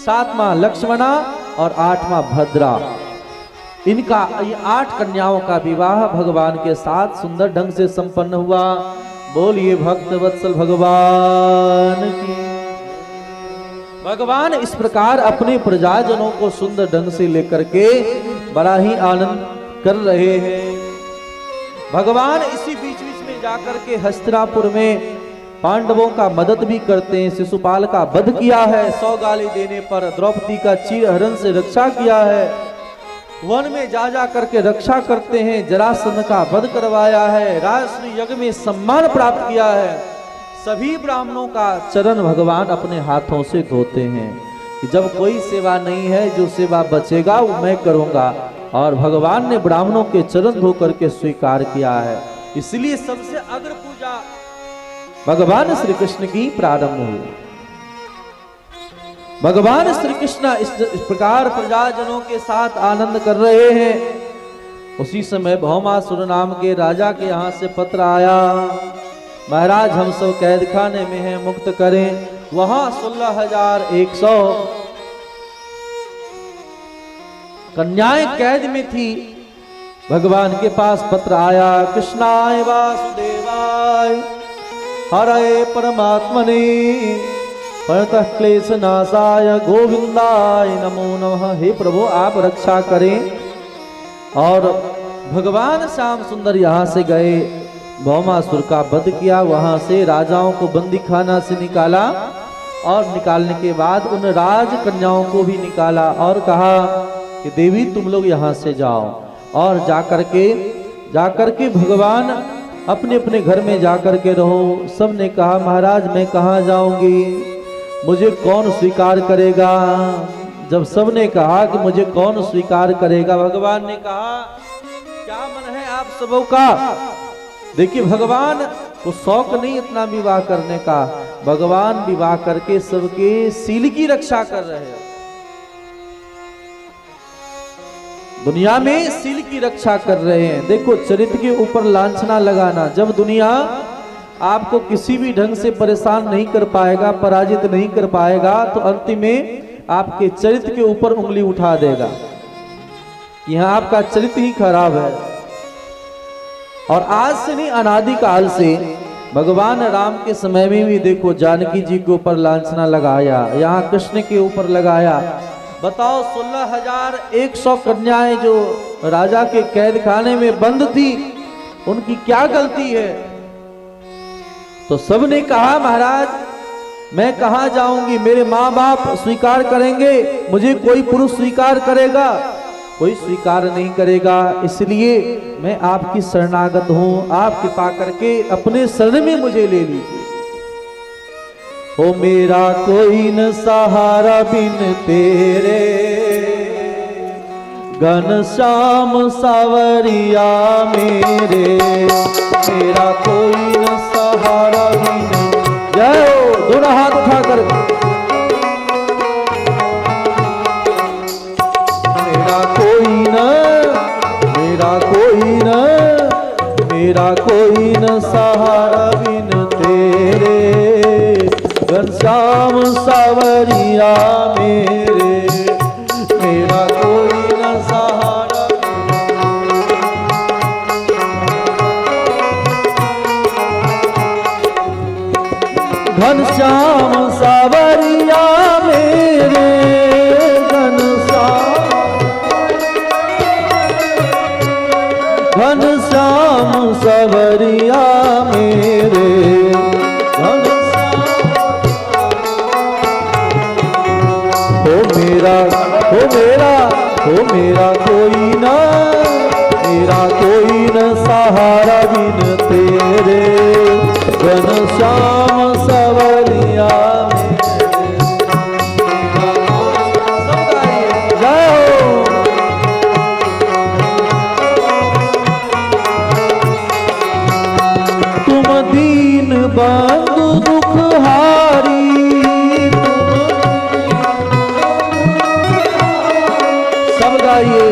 7वां लक्ष्मणा और 8वां भद्रा। इनका ये 8 कन्याओं का विवाह भगवान के साथ सुंदर ढंग से संपन्न हुआ। बोलिए भक्त वत्सल भगवान की। भगवान इस प्रकार अपने प्रजाजनों को सुंदर ढंग से लेकर के बड़ा ही आनंद कर रहे हैं। भगवान इसी बीच बीच में जाकर के हस्तिनापुर में पांडवों का मदद भी करते हैं। शिशुपाल का वध किया है, 100 गाली देने पर द्रौपदी का चीरहरण से रक्षा किया है। वन में जा करके रक्षा करते हैं, जरासंध का वध करवाया है, राजश्री यज्ञ में सम्मान प्राप्त किया है। सभी ब्राह्मणों का चरण भगवान अपने हाथों से धोते हैं कि जब कोई सेवा नहीं है, जो सेवा बचेगा वो मैं करूंगा। और भगवान ने ब्राह्मणों के चरण धो करके स्वीकार किया है। इसलिए सबसे अग्र पूजा भगवान श्री कृष्ण की प्रारंभ हुई। भगवान श्री कृष्ण इस प्रकार प्रजाजनों के साथ आनंद कर रहे हैं। उसी समय भौमासुर नाम के राजा के यहाँ से पत्र आया, महाराज हम सब कैद खाने में हैं, मुक्त करें। वहां 16,100 कन्याएं कैद में थी। भगवान के पास पत्र आया, कृष्णाय वासुदेवाय हरे परमात्मने परतः क्लेश नाशाय गोविंदाय नमो नमः। हे प्रभु आप रक्षा करें। और भगवान श्याम सुंदर यहाँ से गए, भौमासुर का वध किया, वहां से राजाओं को बंदी खाना से निकाला और निकालने के बाद उन राज कन्याओं को भी निकाला और कहा कि देवी तुम लोग यहाँ से जाओ। और जाकर के भगवान अपने अपने घर में जाकर के रहो। सब ने कहा महाराज मैं कहाँ जाऊंगी, मुझे कौन स्वीकार करेगा। जब सब ने कहा कि मुझे कौन स्वीकार करेगा, भगवान ने कहा क्या मन है आप सबों का। देखिए भगवान को शौक नहीं इतना विवाह करने का, भगवान विवाह करके सबके सील की रक्षा कर रहे हैं। दुनिया में सील की रक्षा कर रहे हैं। देखो चरित्र के ऊपर लांछना लगाना, जब दुनिया आपको किसी भी ढंग से परेशान नहीं कर पाएगा, पराजित नहीं कर पाएगा, तो अंतिम में आपके चरित्र के ऊपर उंगली उठा देगा। यहां आपका चरित्र ही खराब है। और आज से नहीं अनादि काल से भगवान राम के समय में भी देखो जानकी जी के ऊपर लांछना लगाया, यहाँ कृष्ण के ऊपर लगाया। बताओ 16,100 कन्याएं जो राजा के कैद खाने में बंद थी, उनकी क्या गलती है। तो सबने कहा महाराज मैं कहाँ जाऊंगी, मेरे माँ बाप स्वीकार करेंगे, मुझे कोई पुरुष स्वीकार करेगा, कोई स्वीकार नहीं करेगा। इसलिए मैं आपकी शरणागत हूं, आप कृपा करके अपने शरण में मुझे ले लीजिए। ओ मेरा कोई न सहारा बिन तेरे, घनश्याम सावरिया मेरे, मेरा कोई न सहारा बिन। जय हो, दोनों हाथ उठा कर। मेरा कोई न, मेरा कोई न, मेरा कोई न सहारा बिन तेरे, घनश्याम सावरिया मेरे, मेरा कोई न सहारा। घनश्याम सावरिया मेरे, घनश्याम सावरिया मेरे, हो मेरा कोई ना, मेरा कोई न सहारा बिन तेरे, घनश्याम सावरिया तुम दीन बंधु दुख हारी, सब गाइए।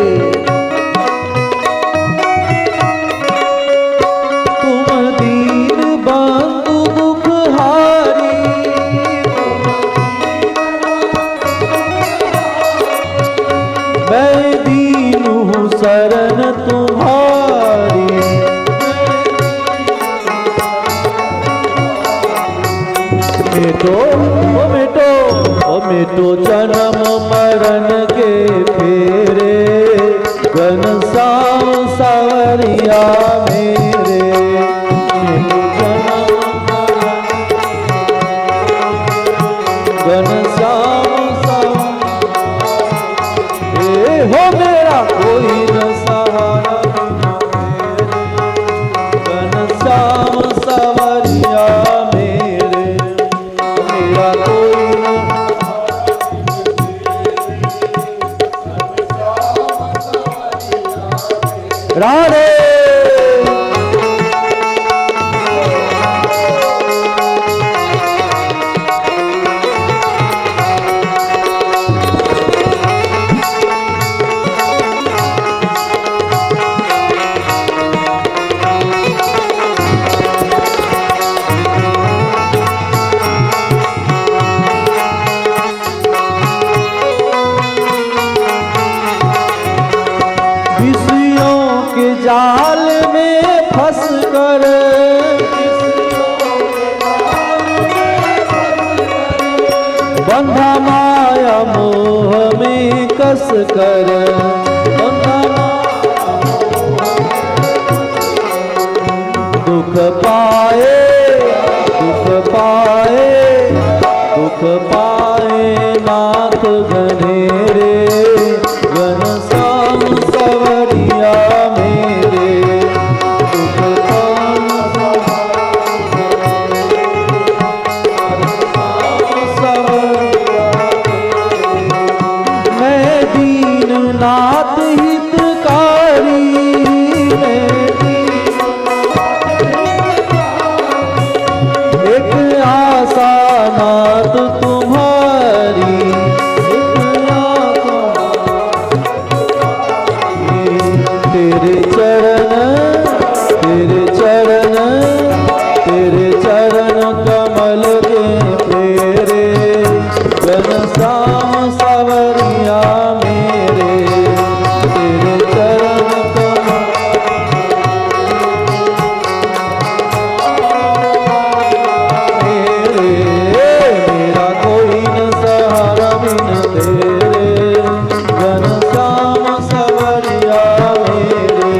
तुम दीन बंधु दुख हारी, मैं दीन हूँ शरण तुम्हारी। मिटो जन्म मरण के फेरे, घनश्याम सावरिया मेरे। घनश्याम सावरिया हो मेरा कोई न सहारा, घनश्याम सावरिया मेरे, मेरा कोई राधे। जाल में फंस कर, बंधा माया मोह में कस कर, दुख पाए दुख पाए दुख पाए नाथ घनेरे, घनश्याम सावरिया मेरे। मैं दीन नाथ हितकारी, एक आशा नाथ तुम्हारी, तेरे चरण तेरे चरण तेरे चरण कमल के फेरे, घनश्याम सावरिया मेरे। तेरे चरण कमल मेरे, मेरा कोई न सहारा बिन तेरे, घनश्याम सावरिया मेरे।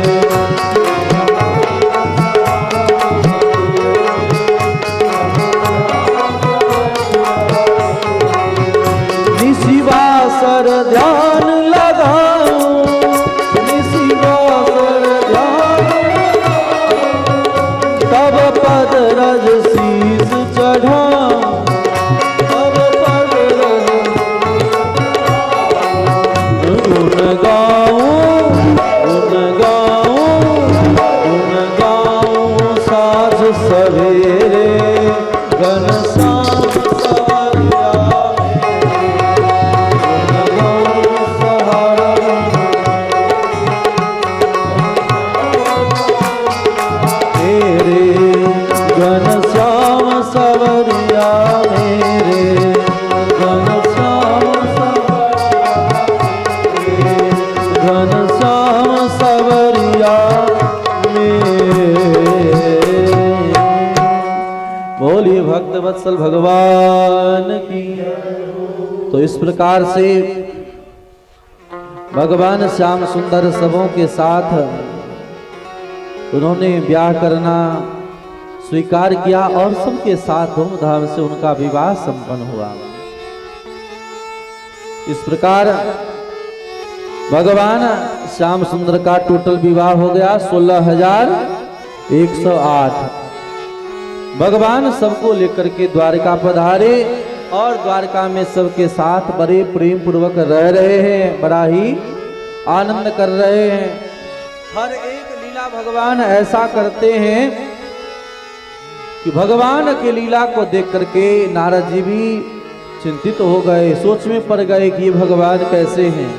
निशिवासर ध्यान लगाऊं, निशिवासर ध्यान, तब पद रज शीस चढ़ाऊं, तब पद रज गुण गाऊं, गुण गाऊं, गुण गाऊं साँझ सवेरे, घनश्याम सावरिया मेरे, घनश्याम सावरिया मेरे, घनश्याम सावरिया मेरे। बोलिए भक्त वत्सल भगवान की। तो इस प्रकार से भगवान श्याम सुंदर सबों के साथ उन्होंने ब्याह करना स्वीकार किया और सबके साथ धूमधाम से उनका विवाह संपन्न हुआ। इस प्रकार भगवान श्याम सुंदर का टोटल विवाह हो गया 16,108। भगवान सबको लेकर के द्वारका पधारे और द्वारका में सबके साथ बड़े प्रेम पूर्वक रह रहे हैं, बड़ा ही आनंद कर रहे हैं। हर एक लीला भगवान ऐसा करते हैं कि भगवान के लीला को देख करके नारद जी भी चिंतित हो गए, सोच में पड़ गए कि ये भगवान कैसे हैं।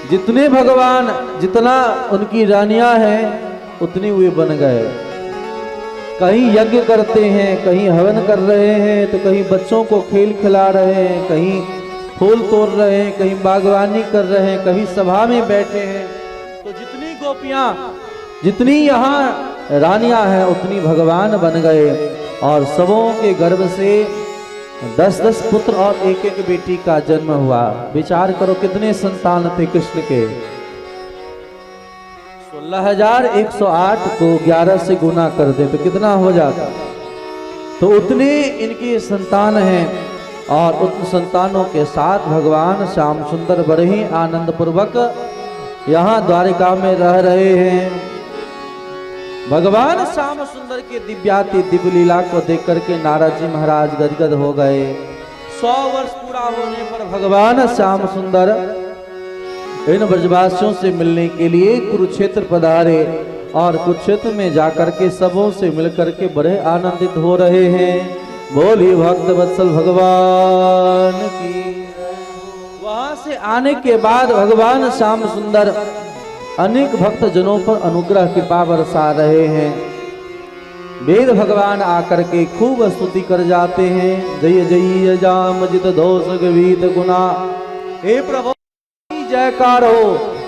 जितने भगवान, जितना उनकी रानियां हैं उतनी वे बन गए। कहीं यज्ञ करते हैं, कहीं हवन कर रहे हैं, तो कहीं बच्चों को खेल खिला रहे हैं, कहीं फूल तोड़ रहे हैं, कहीं बागवानी कर रहे हैं, कहीं सभा में बैठे हैं। तो जितनी गोपियां, जितनी यहाँ रानियां हैं, उतनी भगवान बन गए और सबों के गर्भ से 10-10 पुत्र और एक एक बेटी का जन्म हुआ। विचार करो कितने संतान थे कृष्ण के। 16,108 को 11 से गुना कर दे तो कितना हो जाता। तो उतने इनके संतान हैं और उन संतानों के साथ भगवान श्याम सुंदर बड़े ही आनंद पूर्वक यहाँ द्वारिका में रह रहे हैं। भगवान श्याम सुंदर के दिव्याति दिव्य लीला को देख करके नारद जी महाराज गदगद हो गए। 100 वर्ष पूरा होने पर भगवान श्याम सुंदर इन ब्रजवासियों से मिलने के लिए कुरुक्षेत्र पधारे और कुरुक्षेत्र में जाकर के सबों से मिलकर के बड़े आनंदित हो रहे हैं। बोलिए भक्त वत्सल भगवान की। वहां से आने के बाद भगवान श्याम सुंदर अनेक भक्त जनों पर अनुग्रह कृपा बरसा रहे हैं। वेद भगवान आकर के खूब स्तुति कर जाते हैं। जय जय जाम जित दोष गवीत गुना। हे प्रभु जयकार हो,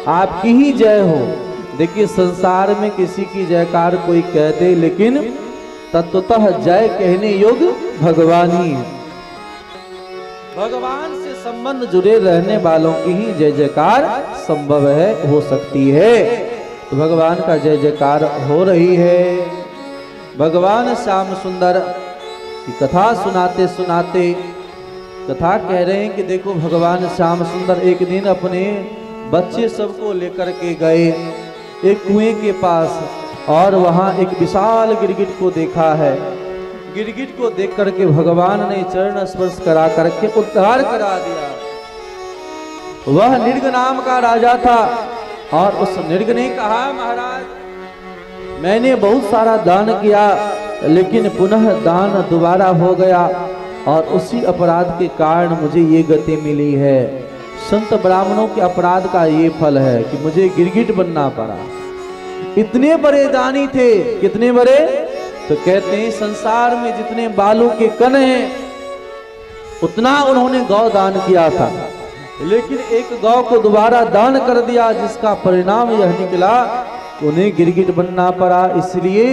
आपकी ही जय हो। देखिए संसार में किसी की जयकार कोई कह दे, लेकिन तत्वतः जय कहने योग्य भगवान ही है। भगवान से संबंध जुड़े रहने वालों की ही जय जयकार संभव है, हो सकती है। तो भगवान का जय जयकार हो रही है। भगवान श्याम सुंदर की कथा सुनाते सुनाते कथा कह रहे हैं कि देखो भगवान श्याम सुंदर एक दिन अपने बच्चे सबको लेकर के गए एक कुएं के पास और वहां एक विशाल गिरगिट को देखा है। गिरगिट को देख करके भगवान ने चरण स्पर्श करा करके उद्धार करा दिया। वह निर्ग नाम का राजा था और उस निर्ग ने कहा महाराज मैंने बहुत सारा दान किया, लेकिन पुनः दान दोबारा हो गया और उसी अपराध के कारण मुझे ये गति मिली है। संत ब्राह्मणों के अपराध का ये फल है कि मुझे गिरगिट बनना पड़ा। इतने बड़े दानी थे, कितने बड़े? तो कहते हैं संसार में जितने बालू के कण हैं उतना उन्होंने गौ दान किया था, लेकिन एक गौ को दोबारा दान कर दिया, जिसका परिणाम यह निकला उन्हें गिरगिट बनना पड़ा। इसलिए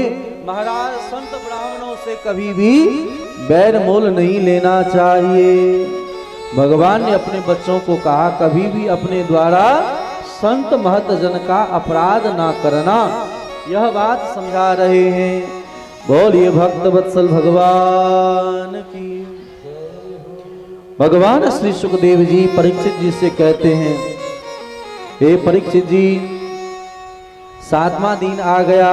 महाराज संत ब्राह्मणों से कभी भी बैर मोल नहीं लेना चाहिए। भगवान ने अपने बच्चों को कहा कभी भी अपने द्वारा संत महत जन का अपराध ना करना, यह बात समझा रहे हैं। बोलिए भक्त वत्सल भगवान की। भगवान श्री सुखदेव जी परीक्षित जी से कहते हैं, हे परीक्षित जी 7वां दिन आ गया,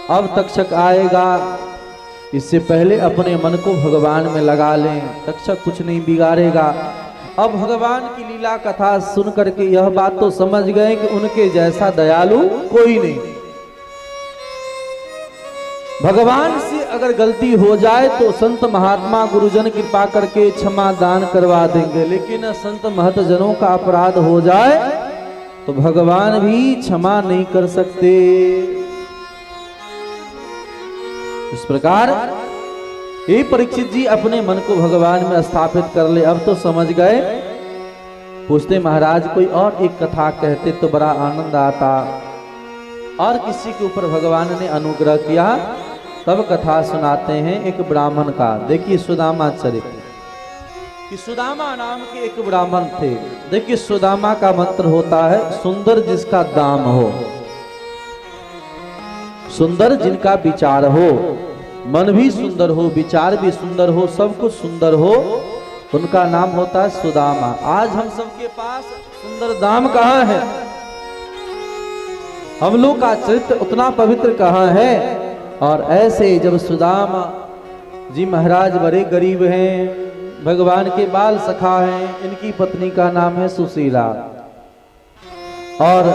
अब तक्षक आएगा, इससे पहले अपने मन को भगवान में लगा लें, तक्षक कुछ नहीं बिगाड़ेगा। अब भगवान की लीला कथा सुन करके यह बात तो समझ गए कि उनके जैसा दयालु कोई नहीं। भगवान से अगर गलती हो जाए तो संत महात्मा गुरुजन कृपा करके क्षमा दान करवा देंगे, लेकिन संत महत जनों का अपराध हो जाए तो भगवान भी क्षमा नहीं कर सकते। इस प्रकार ये परीक्षित जी अपने मन को भगवान में स्थापित कर ले। अब तो समझ गए। पूछते महाराज कोई और एक कथा कहते तो बड़ा आनंद आता। और किसी के ऊपर भगवान ने अनुग्रह किया तब कथा सुनाते हैं एक ब्राह्मण का। देखिए सुदामा चरित्र कि सुदामा नाम के एक ब्राह्मण थे। देखिए सुदामा का मंत्र होता है सुंदर जिसका दाम हो, सुंदर जिनका विचार हो, मन भी सुंदर हो, विचार भी सुंदर हो, सब कुछ सुंदर हो, उनका नाम होता है सुदामा। आज हम सबके पास सुंदर दाम कहाँ है? हम लोग का चरित्र उतना पवित्र कहाँ है? और ऐसे जब सुदामा जी महाराज बड़े गरीब हैं, भगवान के बाल सखा हैं, इनकी पत्नी का नाम है सुशीला। और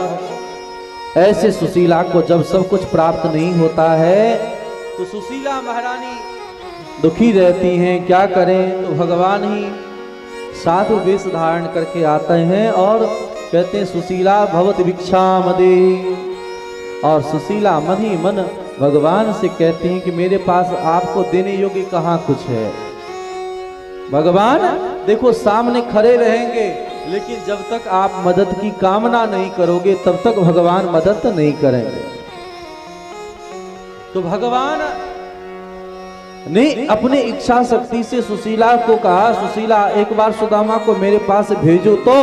ऐसे सुशीला को जब सब कुछ प्राप्त नहीं होता है तो सुशीला महारानी दुखी रहती हैं। क्या करें? तो भगवान ही साधु वेश धारण करके आते हैं और कहते हैं सुशीला भवत भिक्षाम देहि। और सुशीला मन ही मन भगवान से कहती हैं कि मेरे पास आपको देने योग्य कहाँ कुछ है। भगवान देखो सामने खड़े रहेंगे, लेकिन जब तक आप मदद की कामना नहीं करोगे तब तक भगवान मदद नहीं करेंगे। तो भगवान ने अपने इच्छा शक्ति से सुशीला को कहा, सुशीला एक बार सुदामा को मेरे पास भेजो तो।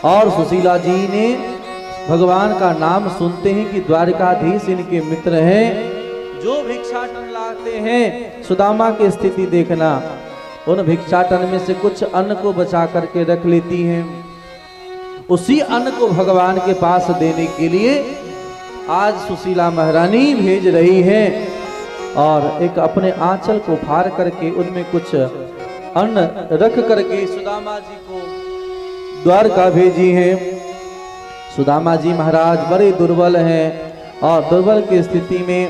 और सुशीला जी ने भगवान का नाम सुनते हैं कि द्वारकाधीश इनके मित्र हैं, जो भिक्षाटन लाते हैं। सुदामा की स्थिति देखना, उन भिक्षाटन में से कुछ अन्न को बचा करके रख लेती हैं। उसी अन्न को भगवान के पास देने के लिए आज सुशीला महारानी भेज रही है, और एक अपने आंचल को फाड़ करके उनमें कुछ अन्न रख करके सुदामा जी को द्वारका भेजी है। सुदामा जी महाराज बड़े दुर्बल हैं, और दुर्बल की स्थिति में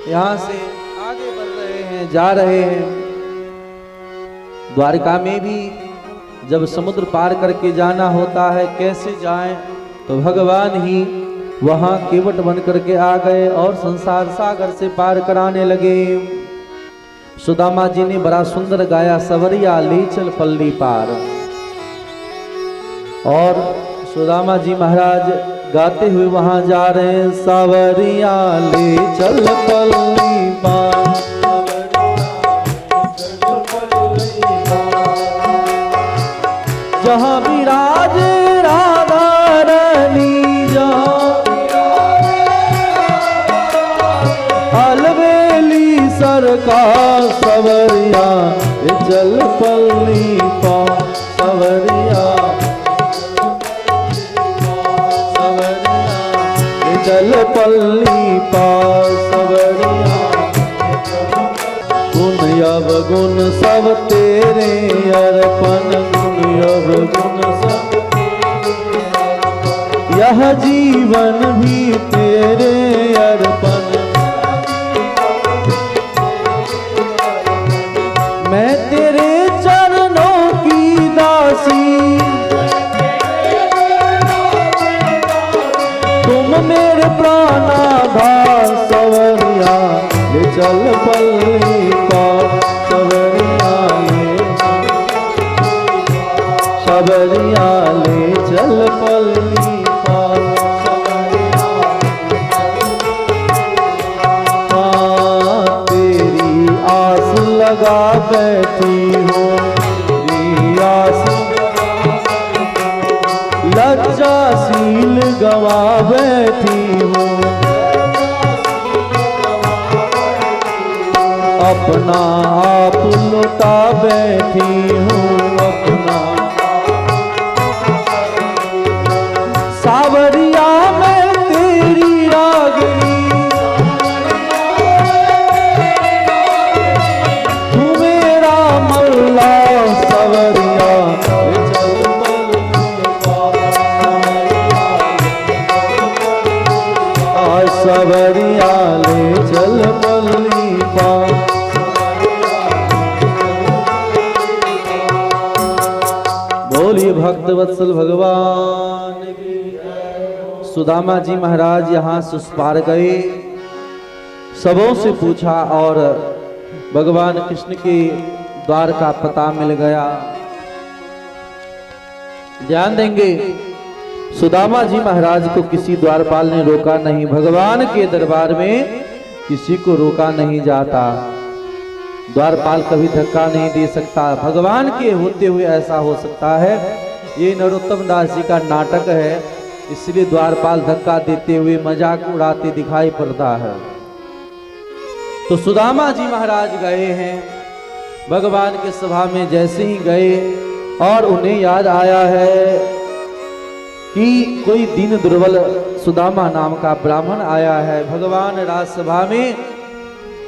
यहाँ से आगे बढ़ रहे हैं, जा रहे हैं। द्वारका में भी जब समुद्र पार करके जाना होता है, कैसे जाएं, तो भगवान ही वहां केवट बन करके आ गए और संसार सागर से पार कराने लगे। सुदामा जी ने बड़ा सुंदर गाया, सवरिया ले चल पल्ली पार। और सुदामा जी महाराज गाते हुए वहां जा रहे हैं, सवरिया ले चल पल्ली पार, जहां विराज राधा रानी, जहां अलवेली सरकार, सवरिया चल पल्ली पार, सवरिया चल पल्ली पार, सवरिया। गुण अवगुण सब तेरे अर्पण, गुण अवगुण सब यह जीवन भी तेरे अर्पण। मैं तेरे चरणों की दासी, तुम मेरे प्राणाधार, सवरिया ले चल पल्ली पार, सवरिया ले, सवरिया ले चल पल्ली पार, सवरिया। हाँ तेरी आस लगा बैठी हो, तेरी आस लज्जाशील गवा बैठी हूँ, अपना आप लुटा बैठी हूँ, अपना सावरिया मैं तेरी रागनी, तू मेरा मल्ला, सवरिया सवरिया ले चल पल्ली पार। बोलिए भक्त वत्सल भगवान की। सुदामा जी महाराज यहाँ से उस पार गए, सबों से पूछा और भगवान कृष्ण के द्वार का पता मिल गया। ध्यान देंगे, सुदामा जी महाराज को किसी द्वारपाल ने रोका नहीं, भगवान के दरबार में किसी को रोका नहीं जाता। द्वारपाल कभी धक्का नहीं दे सकता, भगवान के होते हुए ऐसा हो सकता है। ये नरोत्तम दास जी का नाटक है, इसलिए द्वारपाल धक्का देते हुए मजाक उड़ाते दिखाई पड़ता है। तो सुदामा जी महाराज गए हैं, भगवान के सभा में जैसे ही गए और उन्हें याद आया है कि कोई दीन दुर्बल सुदामा नाम का ब्राह्मण आया है। भगवान राजसभा में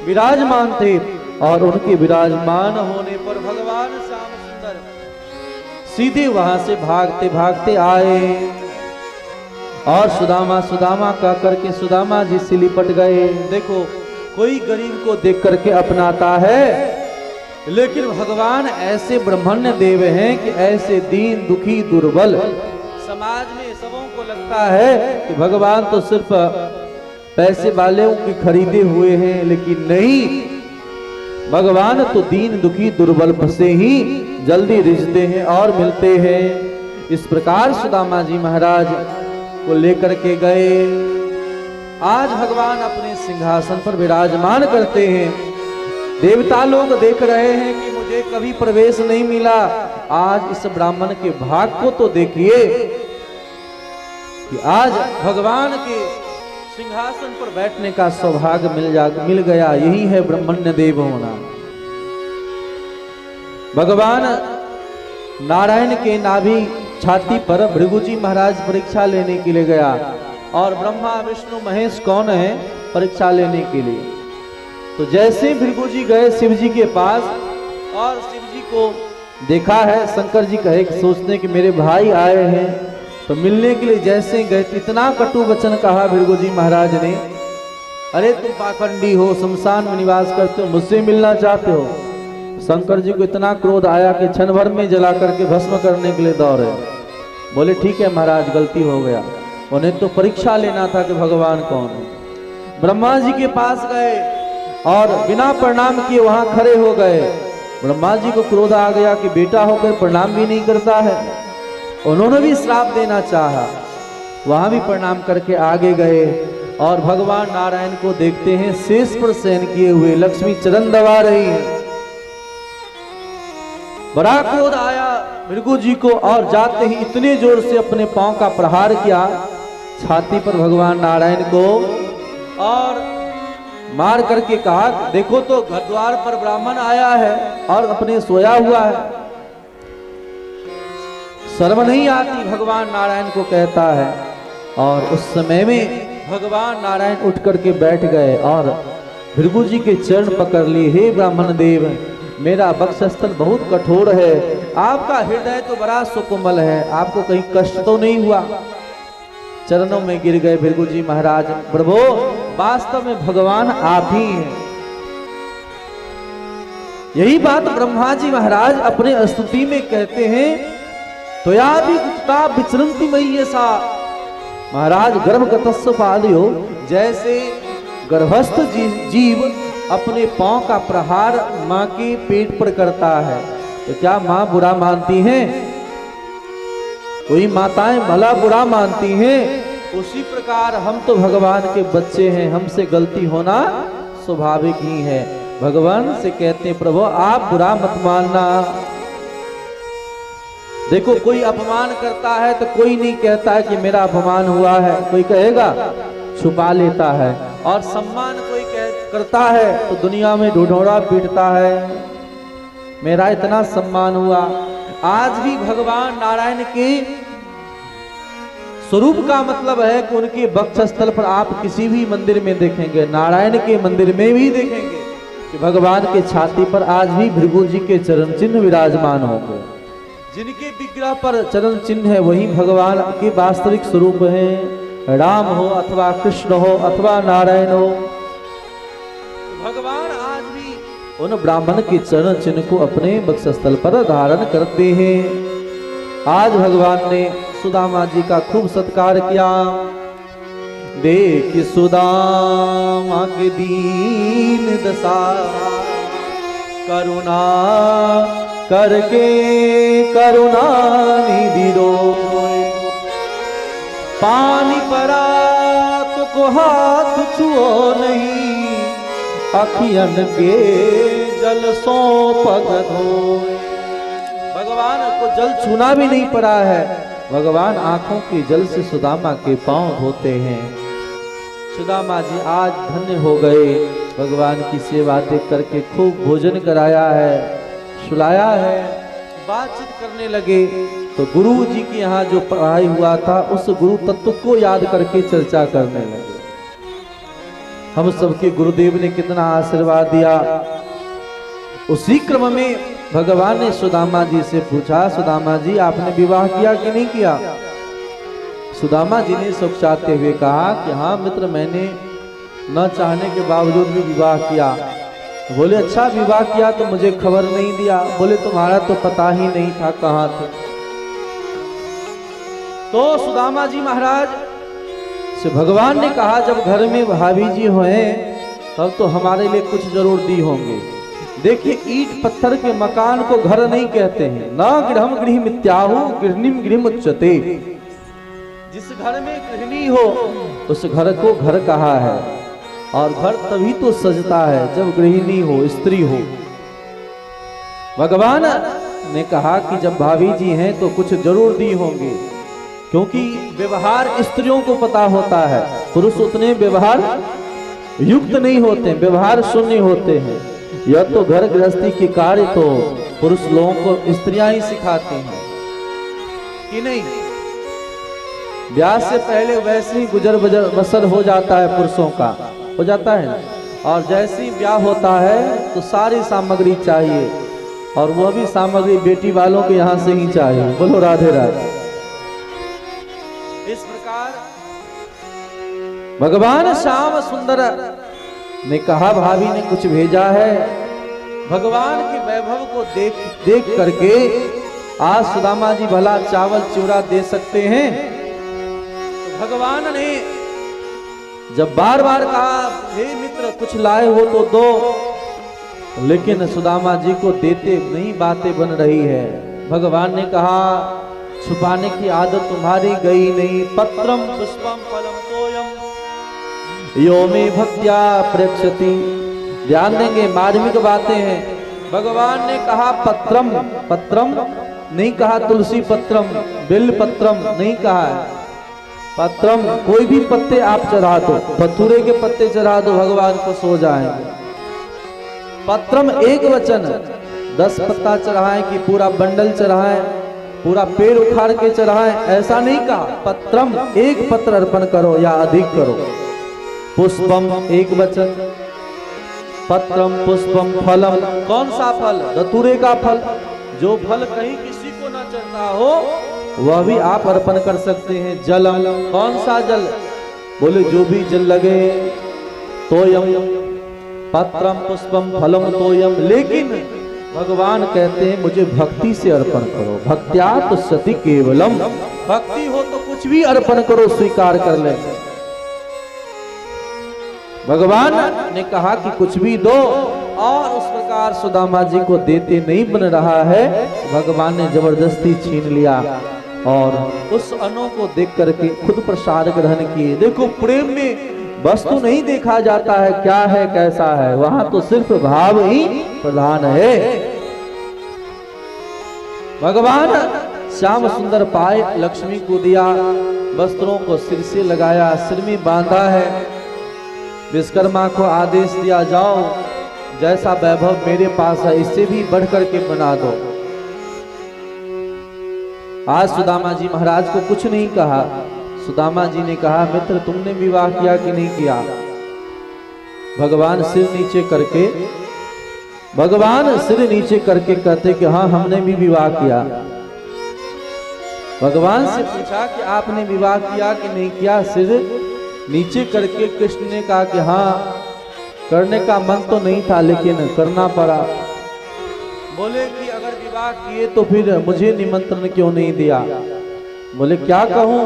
विराजमान थे, और उनके विराजमान होने पर भगवान श्याम सुंदर सीधे वहां से भागते भागते आए, और सुदामा सुदामा कह करके सुदामा जी से लिपट गए। देखो, कोई गरीब को देख करके अपनाता है, लेकिन भगवान ऐसे ब्रह्मण्य देव हैं कि ऐसे दीन दुखी दुर्बल समाज में सबों को लगता है कि भगवान तो सिर्फ पैसे वालों के खरीदे हुए हैं, लेकिन नहीं, भगवान तो दीन दुखी दुर्बल फंसे ही जल्दी रिझते हैं और मिलते हैं। इस प्रकार सुदामा जी महाराज को लेकर के गए। आज भगवान अपने सिंहासन पर विराजमान करते हैं। देवता लोग देख रहे हैं कि मुझे कभी प्रवेश नहीं मिला, आज इस ब्राह्मण के भाग को तो देखिए कि आज भगवान के सिंहासन पर बैठने का सौभाग्य मिल गया। यही है ब्रह्मण्य देव होना। भगवान नारायण के नाभि छाती पर भृगु जी महाराज परीक्षा लेने के लिए गया और ब्रह्मा विष्णु महेश कौन है परीक्षा लेने के लिए। तो जैसे भृगु जी गए शिव जी के पास और शिव जी को देखा है, शंकर जी कहे सोचते कि मेरे भाई आए हैं, तो मिलने के लिए जैसे गए इतना कटु वचन कहा भृगु जी महाराज ने, अरे तुम पाखंडी हो, शमशान में निवास करते हो, मुझसे मिलना चाहते हो। शंकर जी को इतना क्रोध आया कि क्षण भर में जला करके भस्म करने के लिए दौड़े। बोले ठीक है महाराज, गलती हो गया, उन्हें तो परीक्षा लेना था कि भगवान कौन है। ब्रह्मा जी के पास गए और बिना प्रणाम किए वहां खड़े हो गए। ब्रह्मा जी को क्रोध आ गया कि बेटा होकर प्रणाम भी नहीं करता है। उन्होंने भी श्राप देना चाहा, वहां भी प्रणाम करके आगे गए और भगवान नारायण को देखते हैं शेष पर शयन किए हुए, लक्ष्मी चरण दबा रही है। बड़ा क्रोध आया भृगु जी को और जाते ही इतने जोर से अपने पांव का प्रहार किया छाती पर भगवान नारायण को और मार करके कहा देखो तो घर द्वार पर ब्राह्मण आया है और अपने सोया हुआ है, शर्म नहीं आती, भगवान नारायण को कहता है। और उस समय में भगवान नारायण उठ करके बैठ गए और भृगु जी के चरण पकड़ लिए। हे ब्राह्मण देव, मेरा वक्षस्थल बहुत कठोर है, आपका हृदय तो बड़ा सुकोमल है, आपको कहीं कष्ट तो नहीं हुआ। चरणों में गिर गए भृगु जी महाराज, प्रभु वास्तव में भगवान आप ही हैं। यही बात ब्रह्मा जी महाराज अपने स्तुति में कहते हैं, त्वया भी गुप्ता विचरंती मयि सा। महाराज गर्भगतस्व पादयो, जैसे गर्भस्थ जीव अपने पांव का प्रहार मां के पेट पर करता है, तो क्या मां बुरा मानती हैं? कोई माताएं भला बुरा मानती हैं, उसी प्रकार हम तो भगवान के बच्चे हैं, हमसे गलती होना स्वाभाविक ही है। भगवान से कहते हैं प्रभु आप बुरा मत मानना। देखो कोई अपमान करता है तो कोई नहीं कहता है कि मेरा अपमान हुआ है, कोई कहेगा छुपा लेता है, और सम्मान कोई करता है तो दुनिया में ढिढोरा पीटता है, मेरा इतना सम्मान हुआ। आज भी भगवान नारायण के स्वरूप का मतलब है कि उनके वक्षस्थल पर आप किसी भी मंदिर में देखेंगे, नारायण के मंदिर में भी देखेंगे कि भगवान के छाती पर आज भी भृगु जी के चरण चिन्ह विराजमान होंगे। जिनके विग्रह पर चरण चिन्ह है वही भगवान के वास्तविक स्वरूप है। राम हो अथवा कृष्ण हो अथवा नारायण हो, भगवान आज भी उन ब्राह्मण के चरण चिन्ह को अपने वक्षस्थल पर धारण करते हैं। आज भगवान ने सुदामा जी का खूब सत्कार किया। देख सुदामा के दीन दशा, करुणा करके करुणा निधि रोए। पानी परा तो को हाथ छुओ नहीं, अखियन के जल सो पग धोए। भगवान को जल छूना भी नहीं पड़ा है, भगवान आंखों के जल से सुदामा के पांव धोते हैं। सुदामा जी आज धन्य हो गए, भगवान की सेवा देख करके खूब भोजन कराया है, सुलाया है, बातचीत करने लगे। तो गुरु जी के यहाँ जो पढ़ाई हुआ था उस गुरु तत्व को याद करके चर्चा करने लगे। हम सबके गुरुदेव ने कितना आशीर्वाद दिया। उसी क्रम में भगवान ने सुदामा जी से पूछा, सुदामा जी आपने विवाह किया कि नहीं किया? सुदामा जी ने सुखचाते हुए कहा कि हाँ मित्र, मैंने न चाहने के बावजूद भी विवाह किया। बोले अच्छा विवाह किया तो मुझे खबर नहीं दिया। बोले तुम्हारा तो पता ही नहीं था कहाँ थे। तो सुदामा जी महाराज से भगवान ने कहा जब घर में भाभी जी हुए तब तो हमारे लिए कुछ जरूर दी होंगे। देखिए ईट पत्थर के मकान को घर नहीं कहते हैं। ना गृहम गृह मित्याहु गृहणीम गृह उच्यते। जिस घर में गृहिणी हो उस घर को घर कहा है। और घर तभी तो सजता है जब गृहिणी हो, स्त्री हो। भगवान ने कहा कि जब भाभी जी हैं तो कुछ जरूर दी होंगे, क्योंकि व्यवहार स्त्रियों को पता होता है, पुरुष उतने व्यवहार युक्त नहीं होते, व्यवहार शून्य होते हैं। यह तो घर गृहस्थी के कार्य तो पुरुष लोगों को स्त्रियां ही सिखाती हैं कि नहीं। ब्याह से पहले वैसे ही गुजर बसर हो जाता है, पुरुषों का हो जाता है ना। और जैसे ही ब्याह होता है तो सारी सामग्री चाहिए, और वह भी सामग्री बेटी वालों के यहाँ से ही चाहिए। बोलो राधे राधे। इस प्रकार भगवान श्याम सुंदर ने कहा भाभी ने कुछ भेजा है। भगवान के वैभव को देख करके आज सुदामा जी भला चावल चूड़ा दे सकते हैं। तो भगवान ने जब बार बार कहा हे मित्र कुछ लाए हो तो दो, लेकिन सुदामा जी को देते नहीं, बातें बन रही है। भगवान ने कहा छुपाने की आदत तुम्हारी गई नहीं। पत्रम पुष्पम फलम तोयम यो मे भक्त्या प्रेक्षति। ध्यान देंगे, मार्मिक बातें हैं। भगवान ने कहा पत्रम, पत्रम नहीं कहा, तुलसी पत्रम, बिल पत्रम नहीं कहा है। पत्रम कोई भी पत्ते आप चढ़ा दो, धतूरे के पत्ते चढ़ा दो, भगवान को सो जाएंगे। पत्रम एक वचन, 10 पत्ता चढ़ाएं कि पूरा बंडल चढ़ाएं, पूरा पेड़ उखाड़ के चढ़ाएं, ऐसा नहीं कहा। पत्रम एक पत्र अर्पण करो या अधिक करो। पुष्पम एक वचन, पत्रम पुष्पम फलम, कौन सा फल? धतूरे का फल। जो फल कहीं किसी को ना चढ़ता हो वह भी आप अर्पण कर सकते हैं। जलम, कौन सा जल? बोले जो भी जल लगे। तोयम, पत्रम पुष्पम फलम तोयम। लेकिन भगवान कहते हैं मुझे भक्ति से अर्पण करो। भक्त्या तो सति केवलम। भक्ति हो तो कुछ भी अर्पण करो, स्वीकार कर ले। भगवान ने कहा कि कुछ भी दो, और उस प्रकार सुदामा जी को देते नहीं बन रहा है। भगवान ने जबरदस्ती छीन लिया और उस अन्न को देख करके खुद प्रसाद ग्रहण किए। देखो प्रेम में वस्तु नहीं देखा जाता है क्या है कैसा है, वहां तो सिर्फ भाव ही प्रधान है। भगवान श्याम सुंदर पाए, लक्ष्मी को दिया, वस्त्रों को सिर से लगाया, सिर में बांधा है। विश्वकर्मा को आदेश दिया जाओ जैसा वैभव मेरे पास है इससे भी बढ़ करके बना दो। आज सुदामा जी महाराज को कुछ नहीं कहा। सुदामा जी ने कहा मित्र तुमने विवाह किया कि नहीं किया? भगवान सिर नीचे करके, भगवान सिर नीचे करके कहते कि हाँ हमने भी विवाह किया। भगवान से पूछा कि आपने विवाह किया कि नहीं किया? सिर नीचे करके कृष्ण ने कहा कि हाँ करने का मन तो नहीं था लेकिन करना पड़ा। बोले कि अगर विवाह किए तो फिर मुझे निमंत्रण क्यों नहीं दिया? बोले क्या कहूं?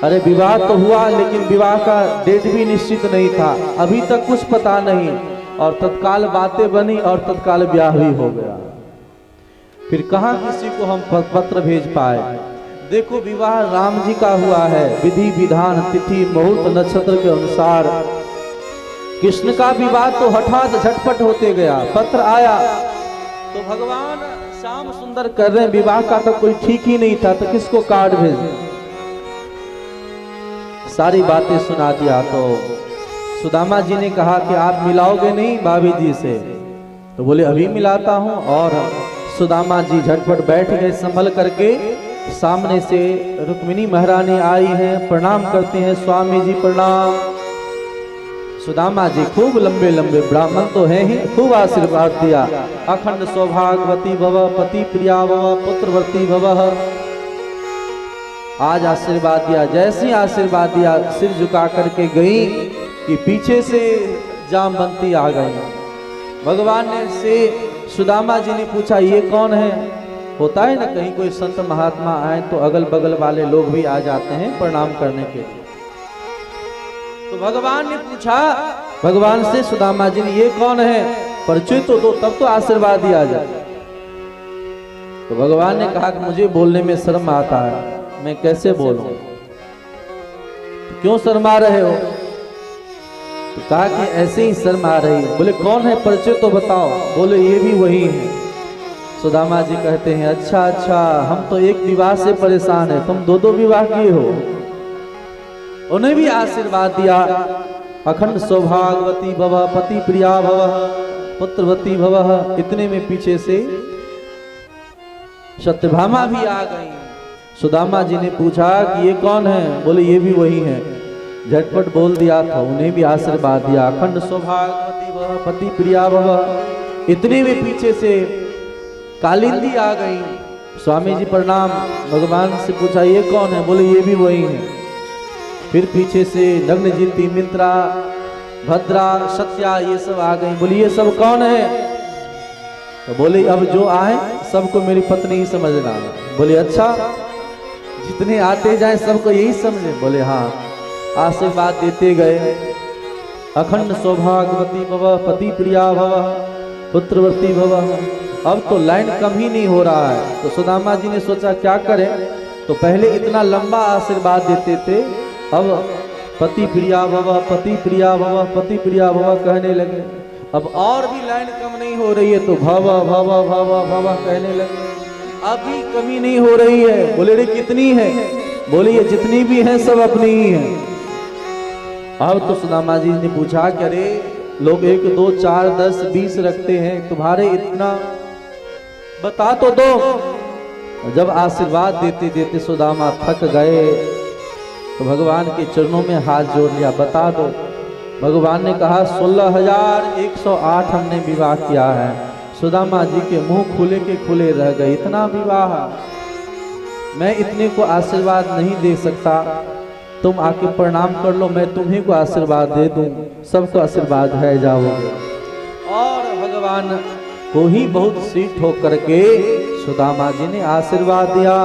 अरे विवाह तो हुआ लेकिन विवाह का डेट भी निश्चित नहीं था, अभी तक कुछ पता नहीं, और तत्काल बातें बनी और तत्काल ब्याह भी हो गया। फिर कहां किसी को हम पत्र भेज पाए। देखो विवाह राम जी का हुआ है, विधि विधान तिथि मुहूर्त नक्षत्र के अनुसार। कृष्ण का विवाह तो हठात झटपट होते गया, पत्र आया तो भगवान श्याम सुंदर कर रहे हैं, विवाह का तो कोई ठीक ही नहीं था तो किसको कार्ड भेजे? सारी बातें सुना दिया। तो सुदामा जी ने कहा कि आप मिलाओगे नहीं भाभी जी से? तो बोले अभी मिलाता हूं। और सुदामा जी झटपट बैठ गए संभल करके। सामने से रुक्मिणी महारानी आई हैं, प्रणाम करते हैं, स्वामी जी प्रणाम। सुदामा जी खूब लंबे लंबे, ब्राह्मण तो है ही, खूब आशीर्वाद दिया। अखंड सौभाग्यवती भव, पति प्रिया भव, पुत्रवती भव। आज आशीर्वाद दिया। जैसे ही आशीर्वाद दिया सिर झुका करके गई कि पीछे से जामवंती आ गई। भगवान ने से सुदामा जी ने पूछा ये कौन है? होता है ना कहीं कोई संत महात्मा आए तो अगल बगल वाले लोग भी आ जाते हैं प्रणाम करने के लिए। तो भगवान ने पूछा भगवान से सुदामा जी ने ये कौन है? परिचय तो दो, तब तो आशीर्वाद दिया जाए। तो भगवान ने कहा कि मुझे बोलने में शर्म आता है, मैं कैसे बोलूं? क्यों शर्मा रहे हो? तो कहा कि ऐसे ही शर्म आ रही। बोले कौन है, परिचय तो बताओ। बोले ये भी वही है। सुदामा जी कहते हैं अच्छा अच्छा, हम तो एक विवाह से परेशान है, तुम दो दो विवाह किए हो। उन्हें भी आशीर्वाद दिया, अखंड सौभाग्यवती भव, पति प्रिया भव, पुत्रवती भव। इतने में पीछे से सत्यभामा भी आ गई। सुदामा जी ने पूछा कि ये कौन है? बोले ये भी वही है। झटपट बोल दिया था, उन्हें भी आशीर्वाद दिया, अखंड सौभाग्यवती भव, पति प्रिया भव। इतने में पीछे से कालिंदी आ गई। स्वामी जी प्रणाम। भगवान से पूछा ये कौन है? बोले ये भी वही है। फिर पीछे से नग्नजिती, मित्रा, भद्रा, सत्या, ये सब आ गई। बोले ये सब कौन है? तो बोले अब जो आए सबको मेरी पत्नी ही समझना। बोले अच्छा, जितने आते जाए सबको यही समझे? बोले हाँ। आशीर्वाद देते गए, अखंड सौभाग्यवती भव, पति प्रिया भव, पुत्रवती भव। अब तो लाइन कम ही नहीं हो रहा है। तो सुदामा जी ने सोचा क्या करें। तो पहले इतना लंबा आशीर्वाद देते थे, अब पति प्रिया भव, पति प्रिया भव, पति प्रिया भव कहने लगे। अब और भी लाइन कम नहीं हो रही है, तो भव भव भव भव कहने लगे। अभी कमी नहीं हो रही है। बोले रे कितनी है? बोले ये जितनी भी है सब अपनी ही है। अब तो सुदामा जी ने पूछा कि अरे लोग 1 2 4 10 20 रखते हैं, तुम्हारे इतना बता तो दो। जब आशीर्वाद देते देते सुदामा थक गए तो भगवान के चरणों में हाथ जोड़ लिया, बता दो। भगवान ने कहा 16,108 हमने विवाह किया है। सुदामा जी के मुंह खुले के खुले रह गए, इतना विवाह, मैं इतने को आशीर्वाद नहीं दे सकता, तुम आके प्रणाम कर लो, मैं तुम्ही को आशीर्वाद दे दूं, सबको आशीर्वाद है जाओगे। और भगवान को ही बहुत सीट होकर के सुदामा जी ने आशीर्वाद दिया।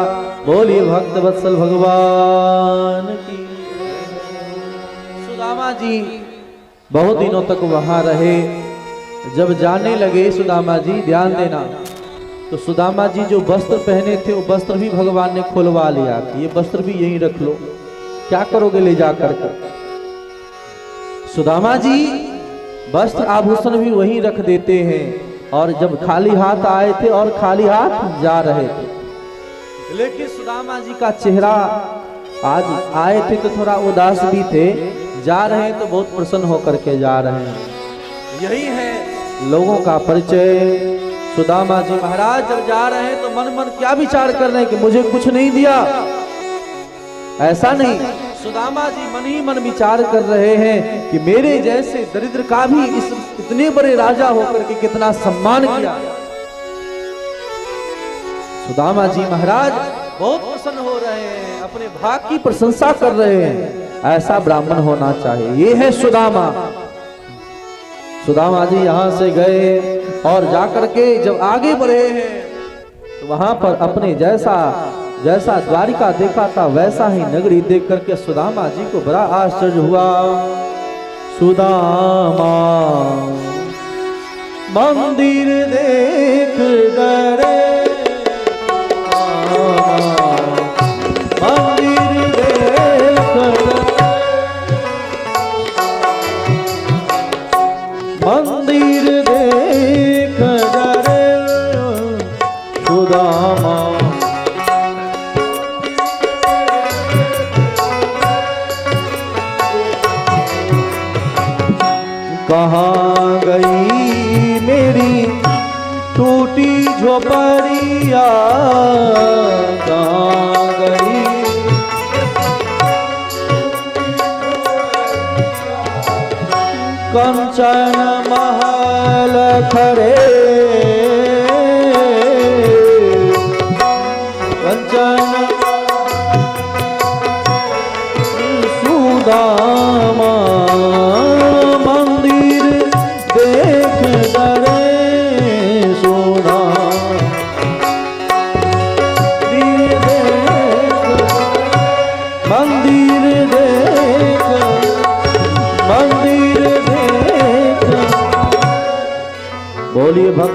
बोलिए भक्त वत्सल भगवान की। सुदामा जी बहुत दिनों तक वहां रहे। जब जाने लगे सुदामा जी, ध्यान देना, तो सुदामा जी जो वस्त्र पहने थे वो वस्त्र भी भगवान ने खुलवा लिया कि ये वस्त्र भी यहीं रख लो, क्या करोगे ले जाकर के। सुदामा जी वस्त्र आभूषण भी वहीं रख देते हैं। और जब खाली हाथ आए थे और खाली हाथ जा रहे थे, लेकिन सुदामा जी का चेहरा, आज आए थे तो थोड़ा उदास भी थे, जा रहे हैं तो बहुत प्रसन्न होकर के जा रहे हैं। यही है लोगों का परिचय। सुदामा जी महाराज जब जा रहे हैं तो मन मन क्या विचार कर रहे हैं कि मुझे कुछ नहीं दिया, ऐसा नहीं। सुदामा जी मन ही मन विचार कर रहे हैं कि मेरे जैसे दरिद्र का भी इतने बड़े राजा होकर के कितना सम्मान किया। सुदामा जी महाराज बहुत प्रसन्न हो रहे हैं, अपने भाग की प्रशंसा कर रहे हैं। ऐसा ब्राह्मण होना चाहिए, ये है सुदामा। सुदामा जी यहाँ से गए और जाकर के जब आगे बढ़े हैं तो वहां पर अपने जैसा द्वारिका देखा था वैसा ही नगरी देख करके सुदामा जी को बड़ा आश्चर्य हुआ। सुदामा मंदिर देख डरे, मंदिर देख मंदिर देख डरे सुदामा। कहाँ गई मेरी टूटी झोपड़िया, कहाँ गई कंचन महल खड़े, कंचन सुदामा मंदिर देख डरे सुदामा, मंदिर देख मंदिर देख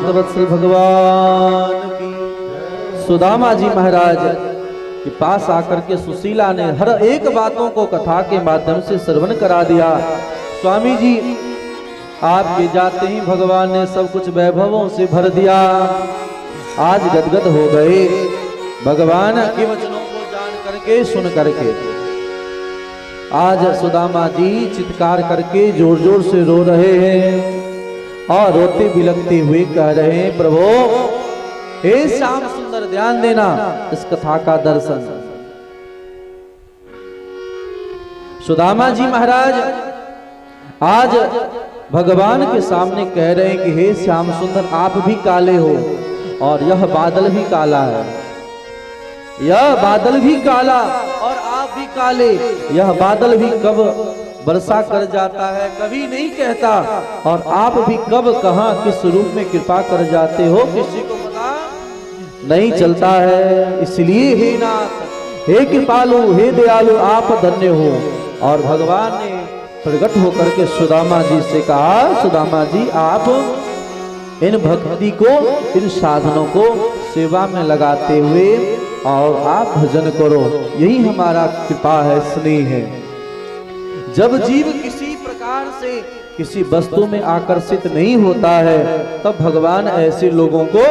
भक्तवत्सल भगवान की। सुदामा जी महाराज के पास आकर के सुशीला ने हर एक बातों को कथा के माध्यम से श्रवण करा दिया। स्वामी जी आपके जाते ही भगवान ने सब कुछ वैभवों से भर दिया। आज गदगद हो गए भगवान के वचनों को जान करके सुन करके। आज सुदामा जी चित्कार करके जोर जोर से रो रहे हैं और रोते बिलखते हुए कह रहे हैं, प्रभु हे श्याम सुंदर ध्यान देना इस कथा का दर्शन। सुदामा जी महाराज आज भगवान के सामने कह रहे हैं कि हे श्याम सुंदर आप भी काले हो और यह बादल भी काला है, यह बादल भी काला और आप भी काले। यह बादल भी कब वर्षा कर जाता है कभी नहीं कहता, और आप भी कब कहां किस रूप में कृपा कर जाते हो किसी को पता नहीं चलता है। इसलिए हे नाथ हे कृपालु हे दयालु आप धन्य हो। और भगवान ने प्रकट होकर के सुदामा जी से कहा, सुदामा जी आप इन भक्ति को इन साधनों को सेवा में लगाते हुए और आप भजन करो, यही हमारा कृपा है स्नेह है। जब जीव किसी प्रकार से किसी वस्तु में आकर्षित नहीं होता है तब भगवान ऐसे लोगों को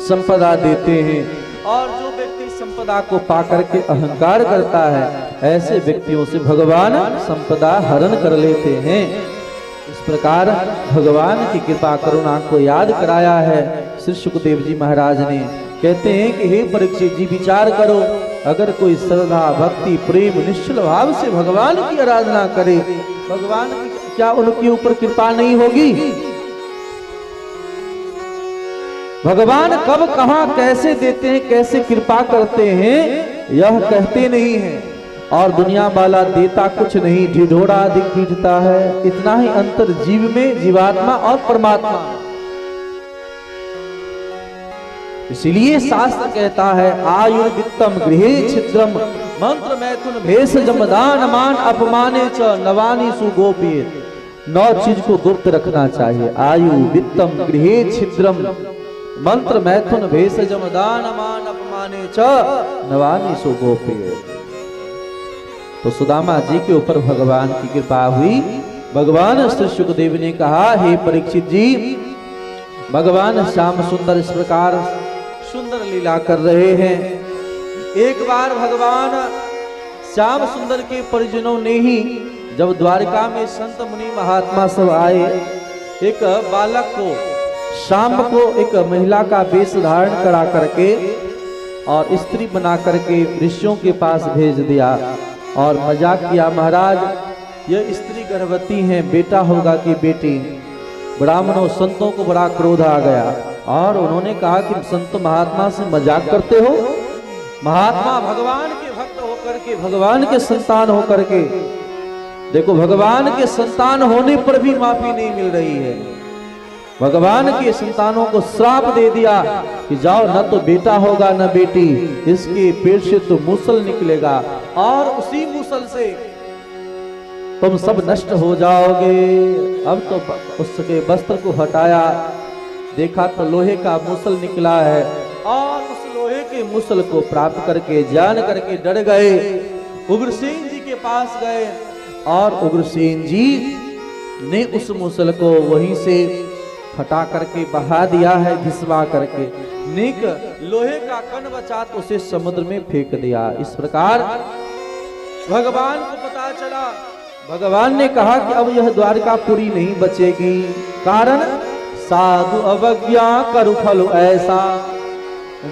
संपदा देते हैं, और जो व्यक्ति संपदा को पाकर के अहंकार करता है ऐसे व्यक्तियों से भगवान संपदा हरण कर लेते हैं। इस प्रकार भगवान की कृपा करुणा को याद कराया है श्री सुखदेव जी महाराज ने। कहते हैं कि हे परीक्षित जी विचार करो, अगर कोई श्रद्धा भक्ति प्रेम निश्चल भाव से भगवान की आराधना करे, भगवान की क्या उनके ऊपर कृपा नहीं होगी? भगवान कब कहां कैसे देते हैं कैसे कृपा करते हैं यह कहते नहीं है, और दुनिया वाला देता कुछ नहीं, ढिढोरा अधिक पीटता है। इतना ही अंतर जीव में जीवात्मा और परमात्मा। इसलिए शास्त्र कहता है आयुर्वित्तम गृहे छिद्रम मंत्र मैथुन भेषजम दान मान अपमाने च नवानी सुगोप्य। 9 चीज को गुप्त रखना चाहिए। आयु वित्तम गृहे छिद्रम मंत्र मैथुन भेषजम दान मान अपमाने च नवानी सुगोप्य। तो सुदामा जी के ऊपर भगवान की कृपा हुई। भगवान श्री सुखदेव ने कहा, हे परीक्षित जी भगवान श्याम सुंदर इस प्रकार सुंदर लीला कर रहे हैं। एक बार भगवान श्याम सुंदर के परिजनों ने ही जब द्वारका में संत मुनि महात्मा सब आए, एक बालक को शाम को एक महिला का वेश धारण करा करके और स्त्री बना करके ऋषियों के पास भेज दिया और मजाक किया, महाराज यह स्त्री गर्भवती है, बेटा होगा कि बेटी? ब्राह्मणों संतों को बड़ा क्रोध आ गया और उन्होंने कहा कि संत महात्मा से मजाक करते हो? महात्मा भगवान के भक्त होकर के भगवान के संतान होकर के देखो, भगवान के संतान होने पर भी माफी नहीं मिल रही है। भगवान के संतानों को श्राप दे दिया कि जाओ न तो बेटा होगा न बेटी, इसके पेट से तो मूसल निकलेगा और उसी मूसल से तुम सब नष्ट हो जाओगे। अब तो उसके वस्त्र को हटाया, देखा तो लोहे का मूसल निकला है और उस लोहे के मूसल को प्राप्त करके जान करके डर गए। उग्रसेन जी के पास गए और उग्रसेन जी ने उस मूसल को वहीं से हटा करके बहा दिया है, घिसवा करके नेक लोहे का कण बचा तो उसे समुद्र में फेंक दिया। इस प्रकार भगवान को पता चला। भगवान ने कहा कि अब यह द्वारका पूरी नहीं बचेगी, कारण साधु अवज्ञा करु फल ऐसा,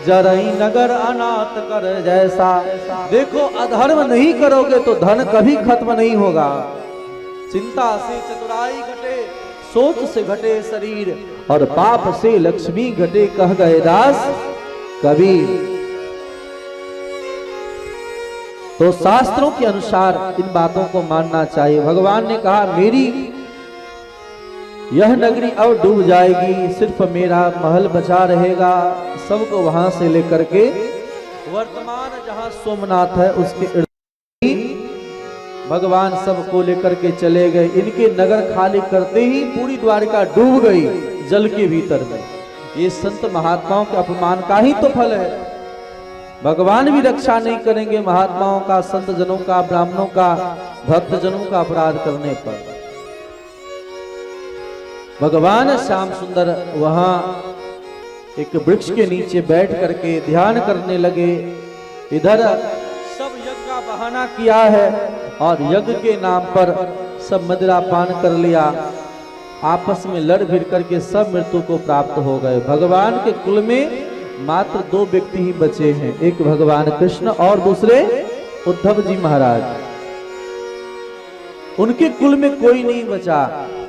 जरई नगर अनाथ कर जैसा। देखो अधर्म नहीं करोगे तो धन कभी खत्म नहीं होगा। चिंता से चतुराई घटे, सोच से घटे शरीर, और पाप से लक्ष्मी घटे कह गए दास कबीर। तो शास्त्रों के अनुसार इन बातों को मानना चाहिए। भगवान ने कहा मेरी यह नगरी अब डूब जाएगी, सिर्फ मेरा महल बचा रहेगा। सबको वहां से लेकर के वर्तमान जहां सोमनाथ है उसके भगवान सबको लेकर के चले गए। इनके नगर खाली करते ही पूरी द्वारका डूब गई जल के भीतर में। ये संत महात्माओं के अपमान का ही तो फल है। भगवान भी रक्षा नहीं करेंगे महात्माओं का, संत जनों का, ब्राह्मणों का, भक्त जनों का अपराध करने पर। भगवान श्याम सुंदर वहां एक वृक्ष के नीचे बैठ करके ध्यान करने लगे। इधर सब यज्ञ का बहाना किया है और यज्ञ के नाम पर सब मदिरा पान कर लिया, आपस में लड़ भिड़ करके सब मृत्यु को प्राप्त हो गए। भगवान के कुल में मात्र 2 व्यक्ति ही बचे हैं, एक भगवान कृष्ण और दूसरे उद्धव जी महाराज। उनके कुल में कोई नहीं बचा।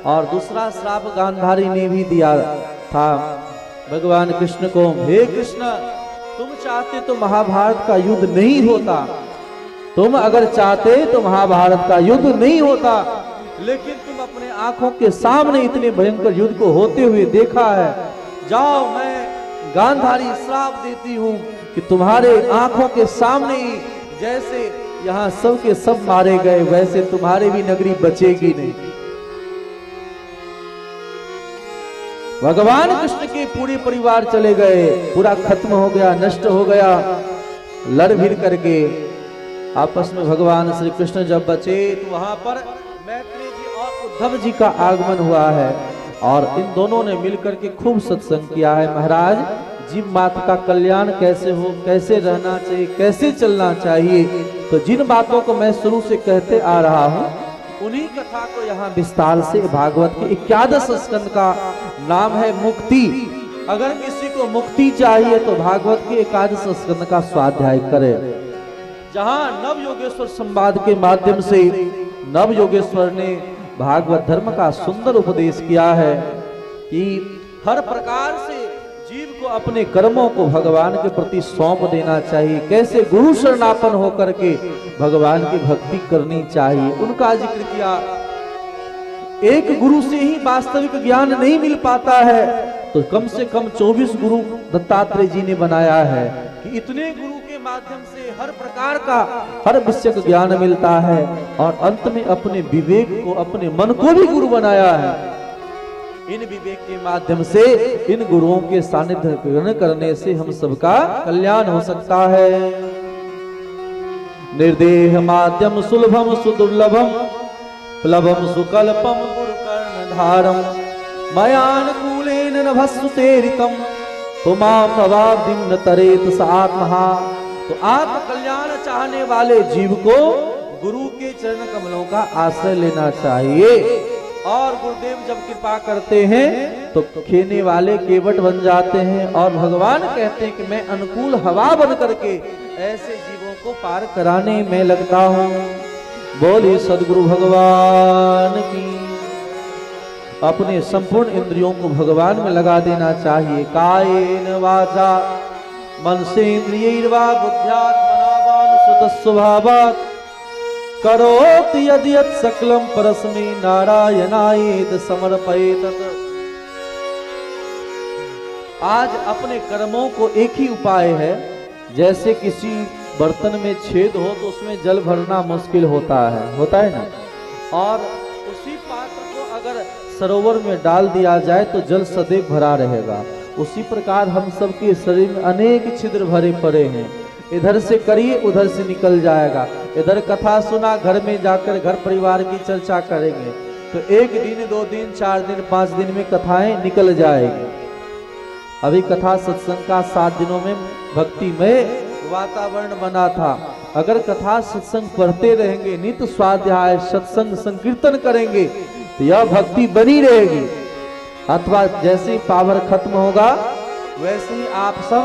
और दूसरा श्राप गांधारी ने भी दिया था भगवान कृष्ण को, हे कृष्ण तुम चाहते तो महाभारत का युद्ध नहीं होता, तुम अगर चाहते तो महाभारत का युद्ध नहीं होता, लेकिन तुम अपने आंखों के सामने इतने भयंकर युद्ध को होते हुए देखा है। जाओ मैं गांधारी श्राप देती हूं कि तुम्हारे आंखों के सामने ही जैसे यहां सब के सब मारे गए वैसे तुम्हारे भी नगरी बचेगी नहीं। भगवान कृष्ण के पूरे परिवार चले गए, पूरा खत्म हो गया, नष्ट हो गया। लड़ भिड़ करके आपस में भगवान श्री कृष्ण जब बचे तो वहां पर मैत्री जी और उद्धव जी का आगमन हुआ है और इन दोनों ने मिलकर के खूब सत्संग किया है। महाराज जीव मात्र का कल्याण कैसे हो, कैसे रहना चाहिए, कैसे चलना चाहिए, तो जिन बातों को मैं शुरू से कहते आ रहा हूं उन्हीं कथा को यहाँ विस्तार से भागवत के 11 स्कंद का नाम है मुक्ति। अगर किसी को मुक्ति चाहिए तो भागवत के 11 स्कंद का स्वाध्याय करे, जहाँ नव योगेश्वर संवाद के माध्यम से नव योगेश्वर ने भागवत धर्म का सुंदर उपदेश किया है कि हर प्रकार से जीव को अपने कर्मों को भगवान के प्रति सौंप देना चाहिए, कैसे गुरु शरणापन होकर के भगवान की भक्ति करनी चाहिए, उनका जिक्र किया। एक गुरु से ही वास्तविक ज्ञान नहीं मिल पाता है तो कम से कम 24 गुरु दत्तात्रेय जी ने बनाया है कि इतने गुरु के माध्यम से हर प्रकार का हर विषय का ज्ञान मिलता है और अंत में अपने विवेक को, अपने मन को भी गुरु बनाया है। इन विवेक के माध्यम से इन गुरुओं के सानिध्य ग्रहण करने से हम सबका कल्याण हो सकता है। निर्देह माध्यम सुलभम सुदुर्लभम प्लवम सुकल्पम गुरुकर्णधारम मयानुकूलेन नभस्सुतेरितम तुमाम भवाब्धिं न तरेत स आत्महा। तो आत्म कल्याण चाहने वाले जीव को गुरु के चरण कमलों का आश्रय लेना चाहिए और गुरुदेव जब कृपा करते हैं तो खेने वाले केवट बन जाते हैं और भगवान कहते हैं कि मैं अनुकूल हवा बन करके ऐसे जीवों को पार कराने में लगता हूँ। बोले सदगुरु भगवान की। अपने संपूर्ण इंद्रियों को भगवान में लगा देना चाहिए। कायेन वाचा मनसेन्द्रियैर्वा बुद्ध्यात्मना स्वभावात् करोति यदि यत् सकलम परस्मै नारायणायेत समर्पयेत। आज अपने कर्मों को एक ही उपाय है, जैसे किसी बर्तन में छेद हो तो उसमें जल भरना मुश्किल होता है ना, और उसी पात्र को अगर सरोवर में डाल दिया जाए तो जल सदैव भरा रहेगा। उसी प्रकार हम सबके शरीर में अनेक छिद्र भरे पड़े हैं, इधर से करिए उधर से निकल जाएगा। इधर कथा सुना, घर में जाकर घर परिवार की चर्चा करेंगे तो 1 दिन 2 दिन 4 दिन 5 दिन में कथाएं निकल जाएगी। अभी कथा सत्संग का 7 दिनों में भक्ति में वातावरण बना था। अगर कथा सत्संग पढ़ते रहेंगे, नित्य स्वाध्याय सत्संग संकीर्तन करेंगे तो यह भक्ति बनी रहेगी। अथवा जैसे ही पावर खत्म होगा वैसे ही आप सब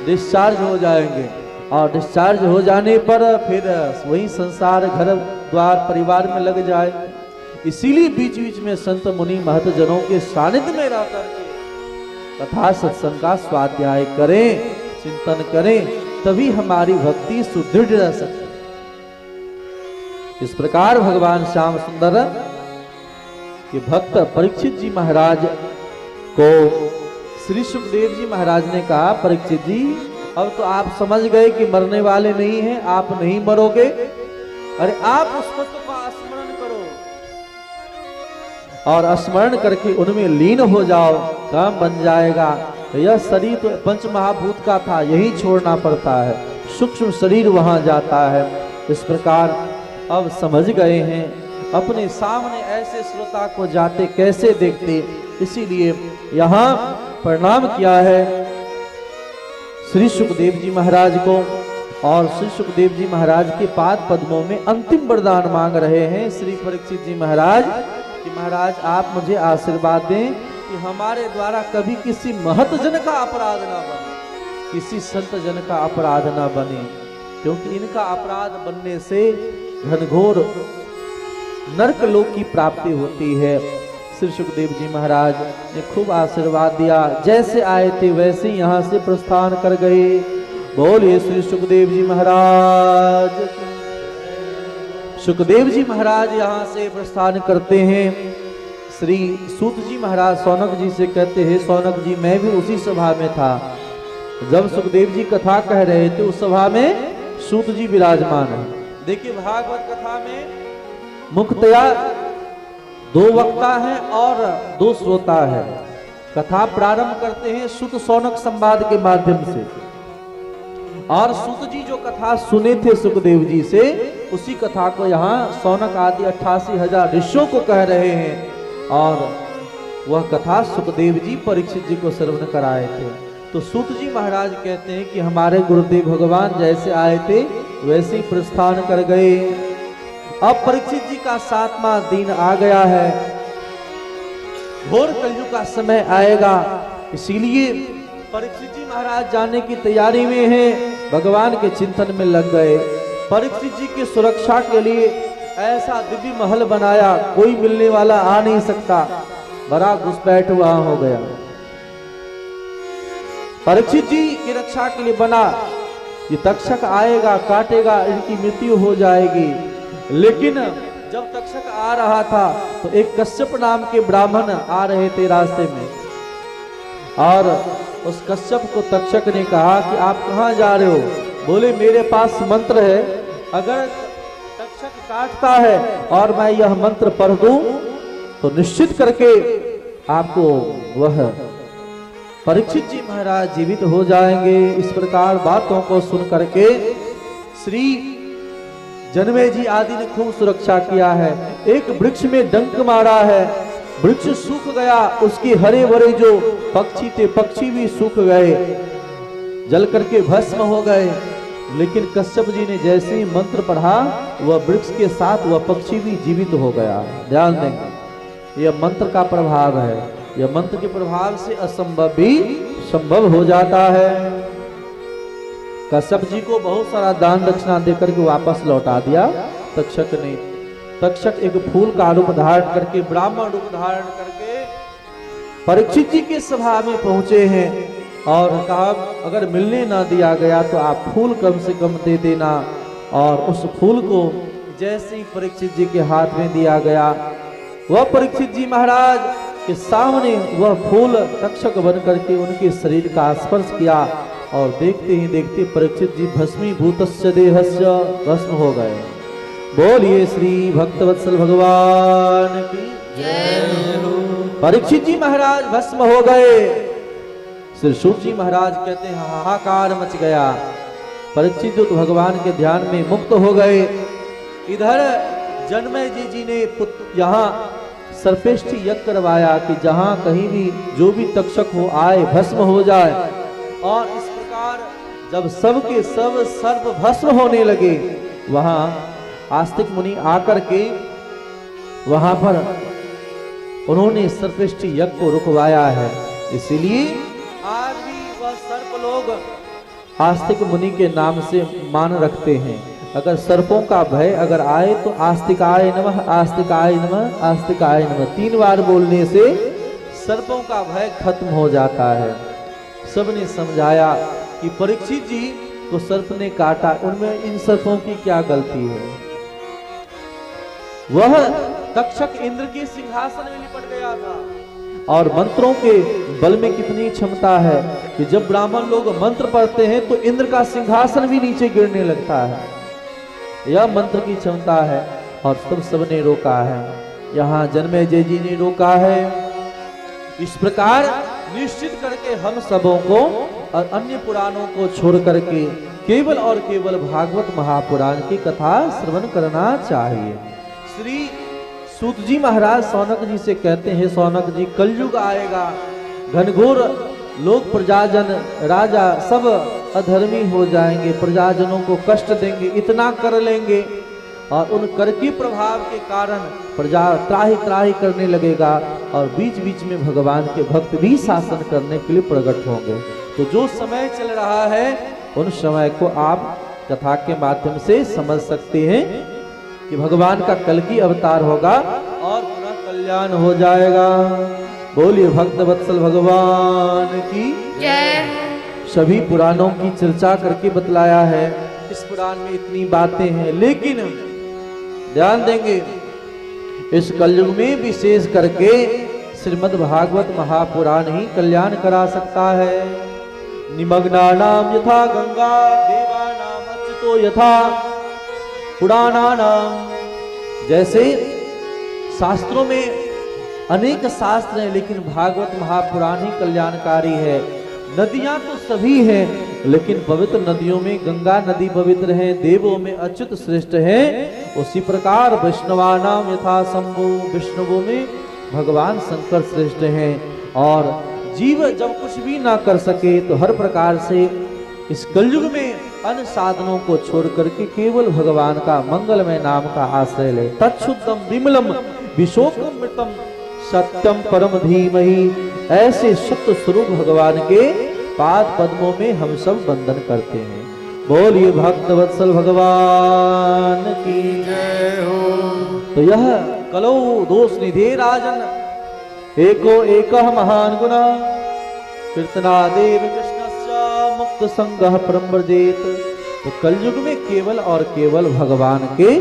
डिस्चार्ज हो जाएंगे और डिस्चार्ज हो जाने पर फिर वही संसार घर द्वार परिवार में लग जाए। इसीलिए बीच बीच में संत मुनि महत जनों के सानिध्य में रह करके कथा सत्संग का स्वाध्याय करें, चिंतन करें, तभी हमारी भक्ति सुदृढ़ रह सकती। इस प्रकार भगवान श्याम सुंदर के भक्त परीक्षित जी महाराज को श्री सुखदेव जी महाराज ने कहा, परीक्षित जी अब तो आप समझ गए कि मरने वाले नहीं हैं, आप नहीं मरोगे। अरे आप उस तत्व का स्मरण करो, और स्मरण करके उनमें लीन हो जाओ, काम बन जाएगा। यह शरीर तो पंच महाभूत का था, यही छोड़ना पड़ता है, सूक्ष्म शरीर वहां जाता है। इस प्रकार अब समझ गए हैं, अपने सामने ऐसे श्रोता को जाते कैसे देखते, इसीलिए यहाँ प्रणाम किया है श्री सुखदेव जी महाराज को। और श्री सुखदेव जी महाराज के पाद पद्मों में अंतिम वरदान मांग रहे हैं श्री परीक्षित जी महाराज कि महाराज आप मुझे आशीर्वाद दें कि हमारे द्वारा कभी किसी महत जन का अपराध ना बने, किसी संत जन का अपराध ना बने, क्योंकि इनका अपराध बनने से घनघोर नरक लोक की प्राप्ति होती है। श्री सुखदेव जी महाराज ने खूब आशीर्वाद दिया, जैसे आए थे वैसे यहाँ से प्रस्थान कर गए। बोलिए श्री सुखदेव जी महाराज। सुखदेव जी महाराज यहाँ से प्रस्थान करते हैं। श्री सूत जी महाराज सौनक जी से कहते हैं, सौनक जी मैं भी उसी सभा में था जब सुखदेव जी कथा कह रहे थे, उस सभा में सूत जी विराजमान है। देखिए भागवत कथा में मुख्यतया 2 वक्ता हैं और 2 श्रोता है। कथा प्रारंभ करते हैं सूत सौनक संवाद के माध्यम से, और सूत जी जो कथा सुने थे सुखदेव जी से, उसी कथा को यहाँ सौनक आदि 88,000 ऋषियों को कह रहे हैं। और वह कथा सुखदेव जी परीक्षित जी को श्रवण कराए थे। तो सूत जी महाराज कहते हैं कि हमारे गुरुदेव भगवान जैसे आए थे वैसे ही प्रस्थान कर गए। अब परीक्षित जी का 7वां दिन आ गया है, घोर कलयुग का समय आएगा, इसीलिए परीक्षित जी महाराज जाने की तैयारी में हैं, भगवान के चिंतन में लग गए। परीक्षित जी की सुरक्षा के लिए ऐसा दिव्य महल बनाया, कोई मिलने वाला आ नहीं सकता, बड़ा घुसपैठ वहां हो गया। परीक्षित जी की रक्षा के लिए बना, ये तक्षक आएगा काटेगा, इनकी मृत्यु हो जाएगी। लेकिन जब तक्षक आ रहा था तो एक कश्यप नाम के ब्राह्मण आ रहे थे रास्ते में, और उस कश्यप को तक्षक ने कहा कि आप कहाँ जा रहे हो? बोले मेरे पास मंत्र है, अगर तक्षक काटता है और मैं यह मंत्र पढ़ दूं तो निश्चित करके आपको वह परीक्षित जी महाराज जीवित हो जाएंगे। इस प्रकार बातों को सुन करके श्री जन्मे जी आदि ने खूब सुरक्षा किया है। एक वृक्ष में डंक मारा है, वृक्ष सूख गया, उसके हरे भरे जो पक्षी थे पक्षी भी सूख गए, जल करके भस्म हो गए। लेकिन कश्यप जी ने जैसे ही मंत्र पढ़ा, वह वृक्ष के साथ वह पक्षी भी जीवित हो गया। ध्यान देंगे, यह मंत्र का प्रभाव है, यह मंत्र के प्रभाव से असंभव भी संभव हो जाता है। कश्यप जी को बहुत सारा दान दक्षिणा देकर के वापस लौटा दिया तक्षक ने। तक्षक एक फूल का रूप धारण करके, ब्राह्मण रूप धारण करके परीक्षित जी के सभा में पहुंचे हैं और कहा अगर मिलने ना दिया गया तो आप फूल कम से कम दे देना। और उस फूल को जैसे ही परीक्षित जी के हाथ में दिया गया, वह परीक्षित जी महाराज के सामने वह फूल तक्षक बन करके उनके शरीर का स्पर्श किया, और देखते ही देखते परीक्षित जी भस्मीभूतस्य देहस्य भस्म हो गए। बोलिए श्री भक्तवत्सल भगवान की जय हो। परीक्षित जी महाराज भस्म हो गए। श्री सूत जी महाराज कहते हैं हाहाकार मच गया। परीक्षित जी तो भगवान के ध्यान में मुक्त हो गए। इधर जन्मे जी ने यहाँ सर्पेष्ठी यज्ञ करवाया कि जहां कहीं भी जो भी तक्षक हो आए भस्म हो जाए। और इस प्रकार जब सबके सब सर्प भस्म होने लगे, वहां आस्तिक मुनि आकर के वहां पर उन्होंने सर्पेष्ठी यज्ञ को रुकवाया है। इसीलिए आज भी वह सर्प लोग आस्तिक मुनि के नाम से मान रखते हैं। अगर सर्पों का भय अगर आए तो आस्तिकाय नमः, आस्तिकाय नमः, आस्तिकाय नमः 3 बार बोलने से सर्पों का भय खत्म हो जाता है। सबने समझाया कि परीक्षित जी को सर्प ने काटा, उनमें इन सर्पों की क्या गलती है? वह तक्षक इंद्र के सिंहासन में लिपट गया था। और मंत्रों के बल में कितनी क्षमता है कि जब ब्राह्मण लोग मंत्र पढ़ते हैं तो इंद्र का सिंहासन भी नीचे गिरने लगता है। यह मंत्र की क्षमता है और सबने रोका है। यहाँ जन्मेजय जी ने रोका है। इस प्रकार निश्चित करके हम सबों को और अन्य पुराणों को छोड़ करके केवल और केवल भागवत महापुराण की कथा श्रवण करना चाहिए। श्री सूत जी महाराज सौनक जी से कहते हैं, सौनक जी कलयुग आएगा, घनघोर लोग प्रजाजन राजा सब अधर्मी हो जाएंगे, प्रजाजनों को कष्ट देंगे, इतना कर लेंगे और उन कर के प्रभाव के कारण प्रजा त्राही त्राही करने लगेगा और बीच बीच में भगवान के भक्त भी शासन करने के लिए प्रकट होंगे। तो जो समय चल रहा है उन समय को आप कथा के माध्यम से समझ सकते हैं कि भगवान का कल की अवतार होगा और पुनः कल्याण हो जाएगा। बोलिए भक्त वत्सल भगवान की जय। सभी पुराणों की चर्चा करके बतलाया है। इस पुराण में इतनी बातें हैं, लेकिन ध्यान देंगे इस कलयुग में विशेष करके श्रीमद् भागवत महापुराण ही कल्याण करा सकता है। निमग्नानाम यथा गंगा देवानाम अच्युतो यथा पुराणानाम। जैसे शास्त्रों में अनेक शास्त्र हैं, लेकिन भागवत महापुराण ही कल्याणकारी है। नदियां तो सभी हैं, लेकिन पवित्र नदियों में गंगा नदी पवित्र है, देवों में अच्युत श्रेष्ठ है। उसी प्रकार वैष्णवानाम यथा शंभु, विष्णुओं में भगवान शंकर श्रेष्ठ हैं। और जीव जब कुछ भी ना कर सके तो हर प्रकार से इस कलयुग में अन्य साधनों को छोड़ करके केवल भगवान का मंगलमय नाम का आश्रय ले। तत्शुद्धम विमलम विशोकमृतम सत्यम परम धीमहि। ऐसे सत्य स्वरूप भगवान के पाद पद्मों में हम सब वंदन करते हैं। बोलिए भक्त वत्सल भगवान की जय हो। तो यह कलौ दोष निधे राजन एको एक महान गुना कीर्तनादेव कृष्णस्य मुक्त संगः परम व्रजेत। तो कलयुग में केवल और केवल भगवान के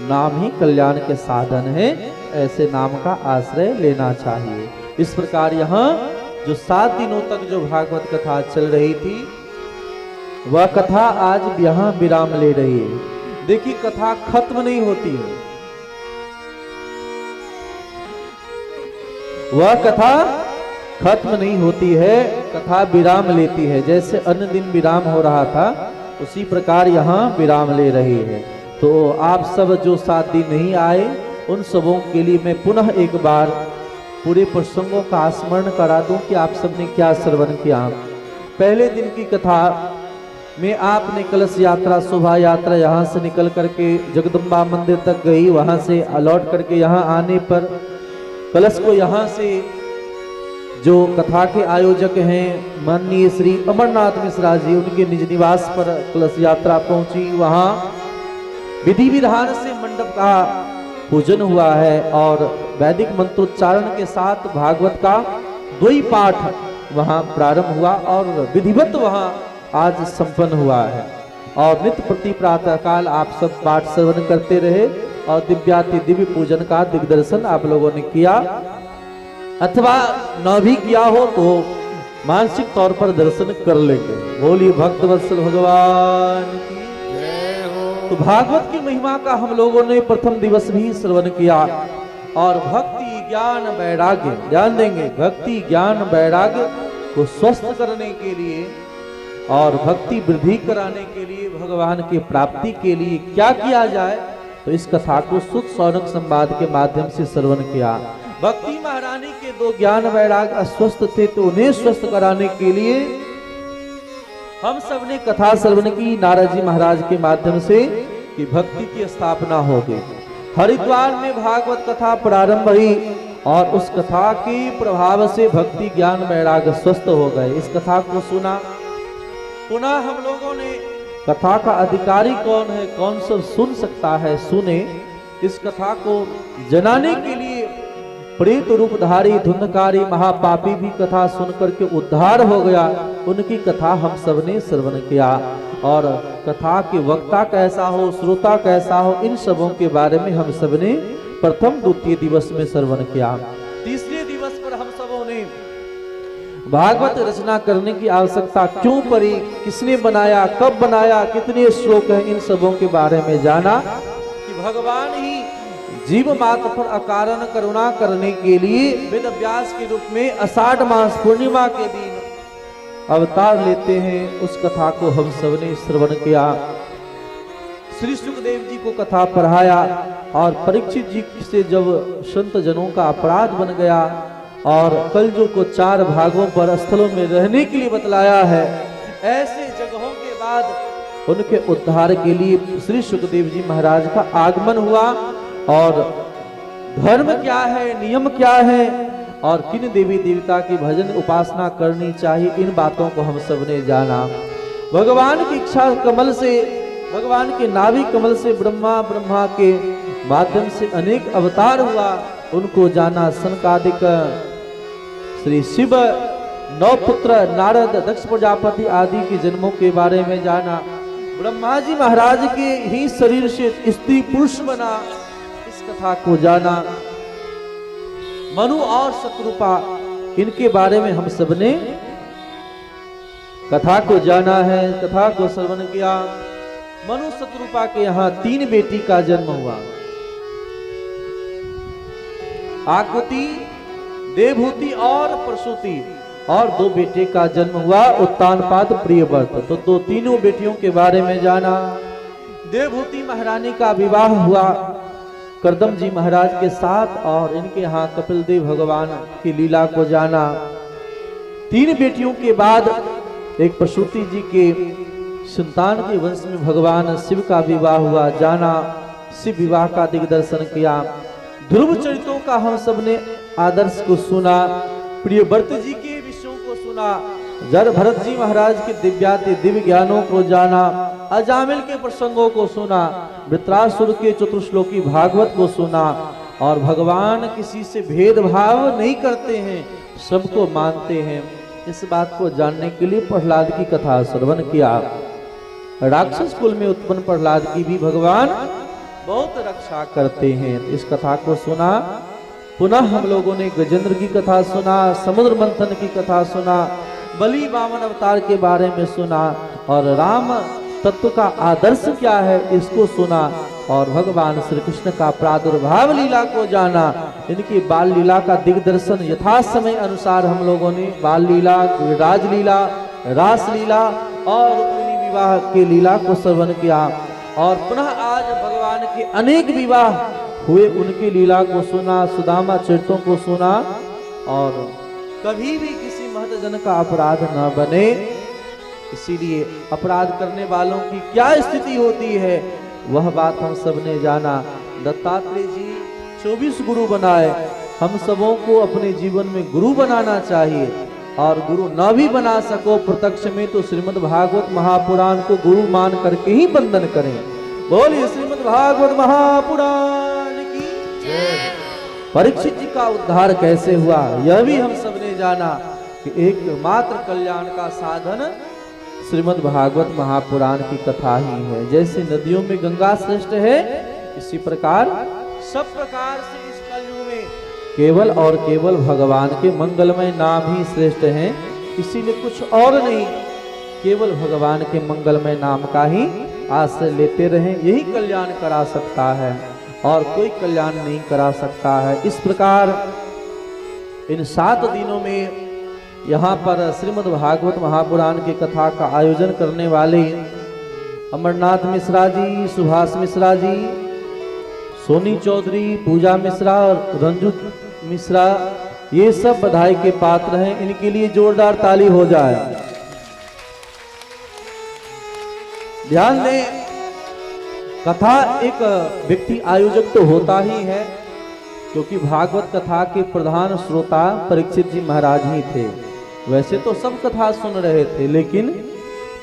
नाम ही कल्याण के साधन है, ऐसे नाम का आश्रय लेना चाहिए। इस प्रकार यहाँ जो 7 दिनों तक जो भागवत कथा चल रही थी वह कथा आज यहाँ विराम ले रही है। देखिए कथा खत्म नहीं होती है, वह कथा खत्म नहीं होती है, कथा विराम लेती है। जैसे अन्य दिन विराम हो रहा था उसी प्रकार यहाँ विराम ले रही है। तो आप सब जो 7 दिन नहीं आए उन सबों के लिए मैं पुनः एक बार पूरे प्रसंगों का स्मरण करा दूं कि आप सबने क्या श्रवण किया। पहले दिन की कथा में आपने कलश यात्रा शोभा यात्रा यहाँ से निकल करके जगदम्बा मंदिर तक गई, वहां से लौट करके यहाँ आने पर कलश को यहाँ से जो कथा के आयोजक हैं माननीय श्री अमरनाथ मिश्रा जी, उनके निज निवास पर कलश यात्रा पहुंची। वहां विधि विधान से मंडप का पूजन हुआ है और वैदिक मंत्रोच्चारण के साथ भागवत का 2 पाठ वहां प्रारंभ हुआ और विधिवत वहां आज संपन्न हुआ है। और नित्य प्रति प्रातः काल आप सब पाठ श्रवण करते रहे और दिव्याति दिव्य पूजन का दिग्दर्शन आप लोगों ने किया, अथवा न भी किया हो तो मानसिक तौर पर दर्शन कर लेंगे। बोलिए भक्त वत्सल भगवान की जय हो। तो भागवत की महिमा का हम लोगों ने प्रथम दिवस भी श्रवण किया और भक्ति ज्ञान वैराग्य, ध्यान देंगे, भक्ति ज्ञान वैराग्य को स्वस्थ करने के लिए और भक्ति वृद्धि कराने के लिए, भगवान की प्राप्ति के लिए क्या किया जाए, तो इस कथा को सुख सौनक संवाद के माध्यम से श्रवण किया। भक्ति महारानी के 2 ज्ञान वैराग अस्वस्थ थे, तो उन्हें स्वस्थ कराने के लिए हम सब ने कथा श्रवण की नारद जी महाराज के माध्यम से कि भक्ति की स्थापना हो गई। हरिद्वार में भागवत कथा प्रारंभ हुई और उस कथा के प्रभाव से भक्ति ज्ञान वैराग स्वस्थ हो गए। इस कथा को सुना, पुनः हम लोगों ने कथा का अधिकारी कौन है, कौन सब सुन सकता है, सुने। इस कथा को जनाने के लिए प्रेत रूपधारी धुंधकारी महापापी भी कथा सुनकर के उद्धार हो गया, उनकी कथा हम सबने श्रवण किया। और कथा के वक्ता कैसा हो, श्रोता कैसा हो, इन सबों के बारे में हम सबने प्रथम द्वितीय दिवस में श्रवण किया। तीसरे दिवस पर हम सबों ने भागवत रचना करने की आवश्यकता क्यों पड़ी, किसने बनाया, कब बनाया, कितने श्लोक हैं, इन सबों के बारे में जाना कि भगवान ही जीव मात्र पर अकारण करुणा करने के लिए वेद व्यास के रूप में आषाढ़ मास पूर्णिमा के दिन अवतार लेते हैं। उस कथा को हम सबने श्रवण किया। श्री सुखदेव जी को कथा पढ़ाया और परीक्षित जी से जब संत जनों का अपराध बन गया और कलजों को 4 भागों पर स्थलों में रहने के लिए बतलाया है, ऐसे जगहों के बाद उनके उद्धार के लिए श्री सुखदेव जी महाराज का आगमन हुआ। और धर्म क्या है, नियम क्या है और किन देवी देवता की भजन उपासना करनी चाहिए, इन बातों को हम सबने जाना। भगवान की इच्छा कमल से, भगवान के नाभि कमल से ब्रह्मा के माध्यम से अनेक अवतार हुआ, उनको जाना। सनकादिक श्री शिव, 9 पुत्र नारद, दक्ष प्रजापति आदि के जन्मों के बारे में जाना। ब्रह्मा जी महाराज के ही शरीर से स्त्री पुरुष बना, इस कथा को जाना। मनु और शत्रुपा, इनके बारे में हम सबने कथा को जाना है, कथा को श्रवण किया। मनु शत्रुपा के यहाँ 3 बेटी का जन्म हुआ। आकृति, देवहूति और प्रसूति, और 2 बेटे का जन्म हुआ, उत्तानपाद, प्रियव्रत। तो तीनों बेटियों के बारे में जाना। देवहूति महारानी का विवाह हुआ करदम जी महाराज के साथ और इनके यहाँ कपिल देव भगवान की लीला को जाना। 3 बेटियों के बाद एक प्रसूति जी के संतान के वंश में भगवान शिव का विवाह हुआ, जाना। शिव विवाह का दिग्दर्शन किया। ध्रुव चरित्रों का हम सबने आदर्श को सुना। प्रियव्रत जी के विषयों को सुना। जड़ भरत जी महाराज के दिव्याति दिव्य ज्ञानों को जाना। अजामिल के प्रसंगों को सुना। वृत्रासुर के चतुर्श्लोकी भागवत को सुना। और भगवान किसी से भेदभाव नहीं करते हैं, सबको मानते हैं। इस बात को जानने के लिए प्रहलाद की कथा श्रवण किया। राक्षस कुल में उत्पन्न प्रहलाद की भी भगवान बहुत रक्षा करते हैं, इस कथा को सुना। पुनः हम लोगों ने गजेंद्र की कथा सुना, समुद्र मंथन की कथा सुना, बलि वामन अवतार के बारे में सुना और राम तत्व का आदर्श क्या है इसको सुना। और भगवान श्री कृष्ण का प्रादुर्भाव लीला को जाना। इनकी बाल लीला का दिग्दर्शन यथा समय अनुसार हम लोगों ने बाल लीला, राजलीला, रास लीला और रुक्मिणी विवाह के लीला को श्रवण किया। और पुनः आज भगवान के अनेक विवाह हुए, उनकी लीला को सुना, सुदामा चरित्रों को सुना। और कभी भी किसी महतजन का अपराध न बने, इसीलिए अपराध करने वालों की क्या स्थिति होती है वह बात हम सबने जाना। दत्तात्रेय जी 24 गुरु बनाए, हम सबों को अपने जीवन में गुरु बनाना चाहिए। और गुरु न भी बना सको प्रत्यक्ष में तो श्रीमद् भागवत महापुराण को गुरु मान करके ही बंधन करें। बोलिए श्रीमद् भागवत महापुराण की जय। परीक्षित जी का उद्धार कैसे हुआ यह भी हम सबने जाना कि एकमात्र कल्याण का साधन श्रीमद् भागवत महापुराण की कथा ही है। जैसे नदियों में गंगा श्रेष्ठ है, इसी प्रकार सब प्रकार से इस कलयुग में केवल और केवल भगवान के मंगलमय नाम ही श्रेष्ठ हैं। इसीलिए कुछ और नहीं, केवल भगवान के मंगलमय नाम का ही आश्रय लेते रहें, यही कल्याण करा सकता है और कोई कल्याण नहीं करा सकता है। इस प्रकार इन 7 दिनों में यहाँ पर श्रीमद् भागवत महापुराण की कथा का आयोजन करने वाले अमरनाथ मिश्रा जी, सुभाष मिश्रा जी, सोनी चौधरी, पूजा मिश्रा और रंजू मिश्रा, ये सब बधाई के पात्र हैं। इनके लिए जोरदार ताली हो जाए। ध्यान दें, कथा एक व्यक्ति आयोजक तो होता ही है, क्योंकि भागवत कथा के प्रधान श्रोता परीक्षित जी महाराज ही थे। वैसे तो सब कथा सुन रहे थे, लेकिन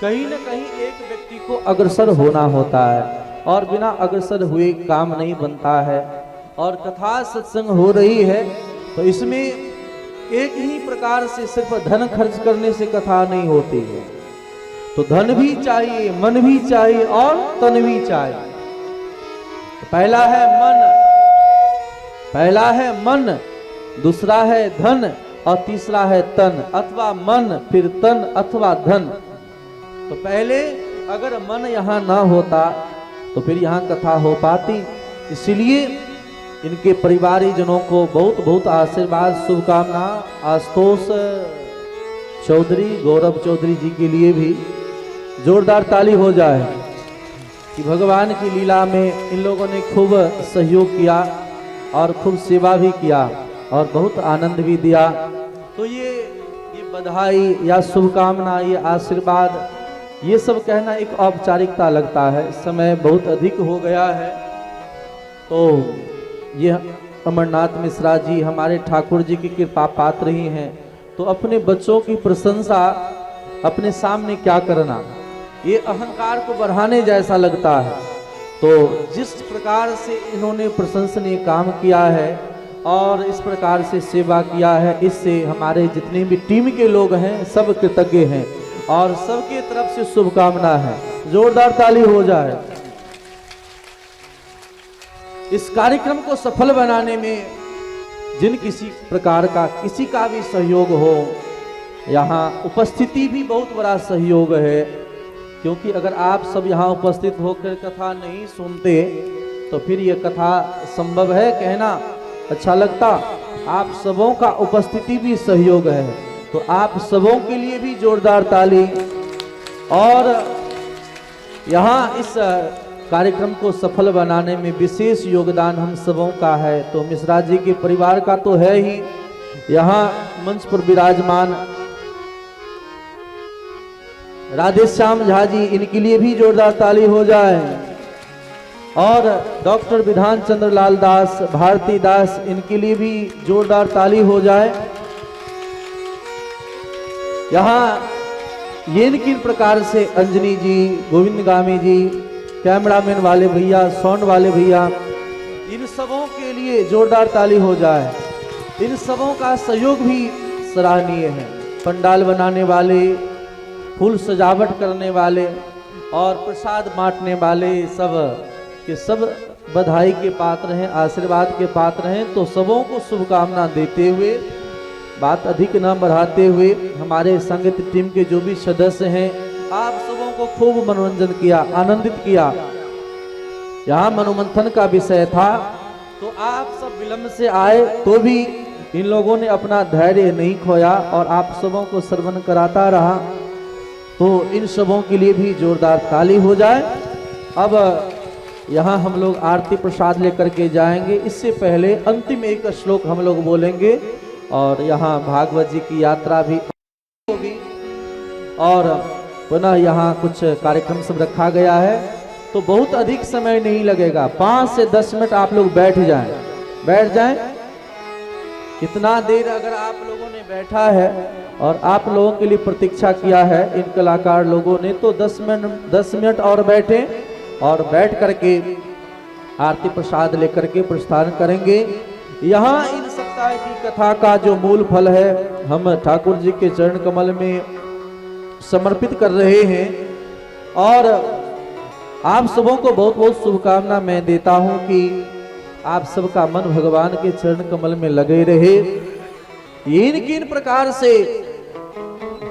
कहीं न कहीं एक व्यक्ति को अग्रसर होना होता है और बिना अग्रसर हुए काम नहीं बनता है। और कथा सत्संग हो रही है तो इसमें एक ही प्रकार से सिर्फ धन खर्च करने से कथा नहीं होती है। तो धन भी चाहिए, मन भी चाहिए और तन भी चाहिए। पहला है मन, दूसरा है धन और तीसरा है तन, अथवा मन फिर तन अथवा धन। तो पहले अगर मन यहाँ ना होता तो फिर यहाँ कथा हो पाती। इसलिए इनके परिवारीजनों को बहुत बहुत आशीर्वाद शुभकामना। आशुतोष चौधरी, गौरव चौधरी जी के लिए भी जोरदार ताली हो जाए कि भगवान की लीला में इन लोगों ने खूब सहयोग किया और खूब सेवा भी किया और बहुत आनंद भी दिया। तो ये बधाई या शुभकामना, ये आशीर्वाद, ये सब कहना एक औपचारिकता लगता है। समय बहुत अधिक हो गया है। तो ये अमरनाथ मिश्रा जी हमारे ठाकुर जी की कृपा पात्र ही हैं। तो अपने बच्चों की प्रशंसा अपने सामने क्या करना, ये अहंकार को बढ़ाने जैसा लगता है। तो जिस प्रकार से इन्होंने प्रशंसनीय काम किया है और इस प्रकार से सेवा किया है, इससे हमारे जितने भी टीम के लोग हैं सब कृतज्ञ हैं और सबके तरफ से शुभकामना है। जोरदार ताली हो जाए। इस कार्यक्रम को सफल बनाने में जिन किसी प्रकार का किसी का भी सहयोग हो, यहाँ उपस्थिति भी बहुत बड़ा सहयोग है। क्योंकि अगर आप सब यहाँ उपस्थित होकर कथा नहीं सुनते तो फिर ये कथा संभव है कहना अच्छा लगता। आप सबों का उपस्थिति भी सहयोग है, तो आप सबों के लिए भी जोरदार ताली। और यहाँ इस कार्यक्रम को सफल बनाने में विशेष योगदान हम सबों का है। तो मिश्रा जी के परिवार का तो है ही। यहाँ मंच पर विराजमान राधेश्याम झा जी, इनके लिए भी जोरदार ताली हो जाए। और डॉक्टर विधान चंद्र लाल दास, भारती दास, इनके लिए भी जोरदार ताली हो जाए। यहाँ ये किन प्रकार से अंजनी जी, गोविंद गामी जी, कैमरामैन वाले भैया, साउंड वाले भैया, इन सबों के लिए जोरदार ताली हो जाए। इन सबों का सहयोग भी सराहनीय है। पंडाल बनाने वाले, फूल सजावट करने वाले और प्रसाद बांटने वाले, सब के सब बधाई के पात्र हैं, आशीर्वाद के पात्र हैं। तो सबों को शुभकामना देते हुए, बात अधिक न बढ़ाते हुए, हमारे संगीत टीम के जो भी सदस्य हैं, आप सबों को खूब मनोरंजन किया, आनंदित किया। यहाँ मनोमंथन का विषय था, तो आप सब विलंब से आए तो भी इन लोगों ने अपना धैर्य नहीं खोया और आप सबों को श्रवण कराता रहा। तो इन सबों के लिए भी जोरदार ताली हो जाए। अब यहाँ हम लोग आरती प्रसाद लेकर के जाएंगे। इससे पहले अंतिम एक श्लोक हम लोग बोलेंगे और यहाँ भागवत जी की यात्रा भी होगी और पुनः यहाँ कुछ कार्यक्रम सब रखा गया है। तो बहुत अधिक समय नहीं लगेगा, 5 से 10 मिनट आप लोग बैठ जाएं। इतना देर अगर आप लोगों ने बैठा है और आप लोगों के लिए प्रतीक्षा किया है इन कलाकार लोगों ने, तो 10 मिनट और बैठे और बैठ करके आरती प्रसाद लेकर के प्रस्थान करेंगे। यहाँ इन सप्ताह की कथा का जो मूल फल है, हम ठाकुर जी के चरण कमल में समर्पित कर रहे हैं। और आप सबों को बहुत बहुत शुभकामना मैं देता हूँ कि आप सबका मन भगवान के चरण कमल में लगे रहे। ये किन प्रकार से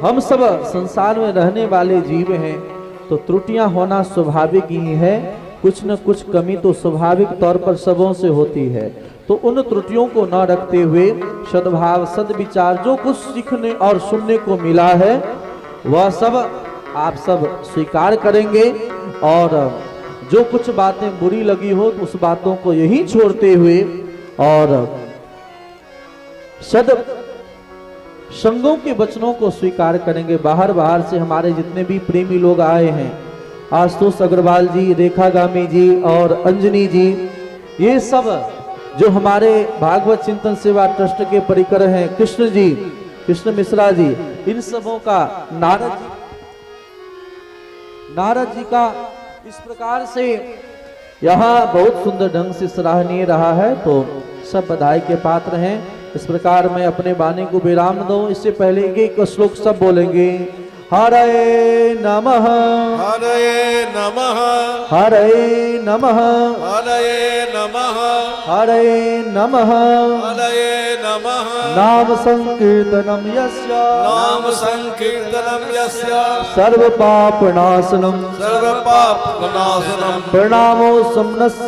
हम सब संसार में रहने वाले जीव हैं, तो त्रुटियां होना स्वाभाविक ही है। कुछ न कुछ कमी तो स्वाभाविक तौर पर सबों से होती है। तो उन त्रुटियों को न रखते हुए सद्भाव, सद्विचार, जो कुछ सीखने और सुनने को मिला है वह सब आप सब स्वीकार करेंगे। और जो कुछ बातें बुरी लगी हो तो उस बातों को यही छोड़ते हुए और सद संगों के वचनों को स्वीकार करेंगे। बाहर से हमारे जितने भी प्रेमी लोग आए हैं, आशुतोष अग्रवाल जी, रेखा गामी जी और अंजनी जी, ये सब जो हमारे भागवत चिंतन सेवा ट्रस्ट के परिकर हैं, कृष्ण जी, कृष्ण मिश्रा जी, इन सबों का नारद जी का इस प्रकार से यहाँ बहुत सुंदर ढंग से सराहनीय रहा है। तो सब बधाई के पात्र हैं। इस प्रकार मैं अपने वाणी को विराम दूं। इससे पहले एक श्लोक सब बोलेंगे। हरे नमः, हरे नमः, हरे नमः, हरे नमः, हरे नमः, हरे नमः। नाम संकीर्तनम यस्य, नाम संकीर्तनम यस्य, सर्व पाप नाशनम, सर्व पाप नाशनम, प्रणामो समनस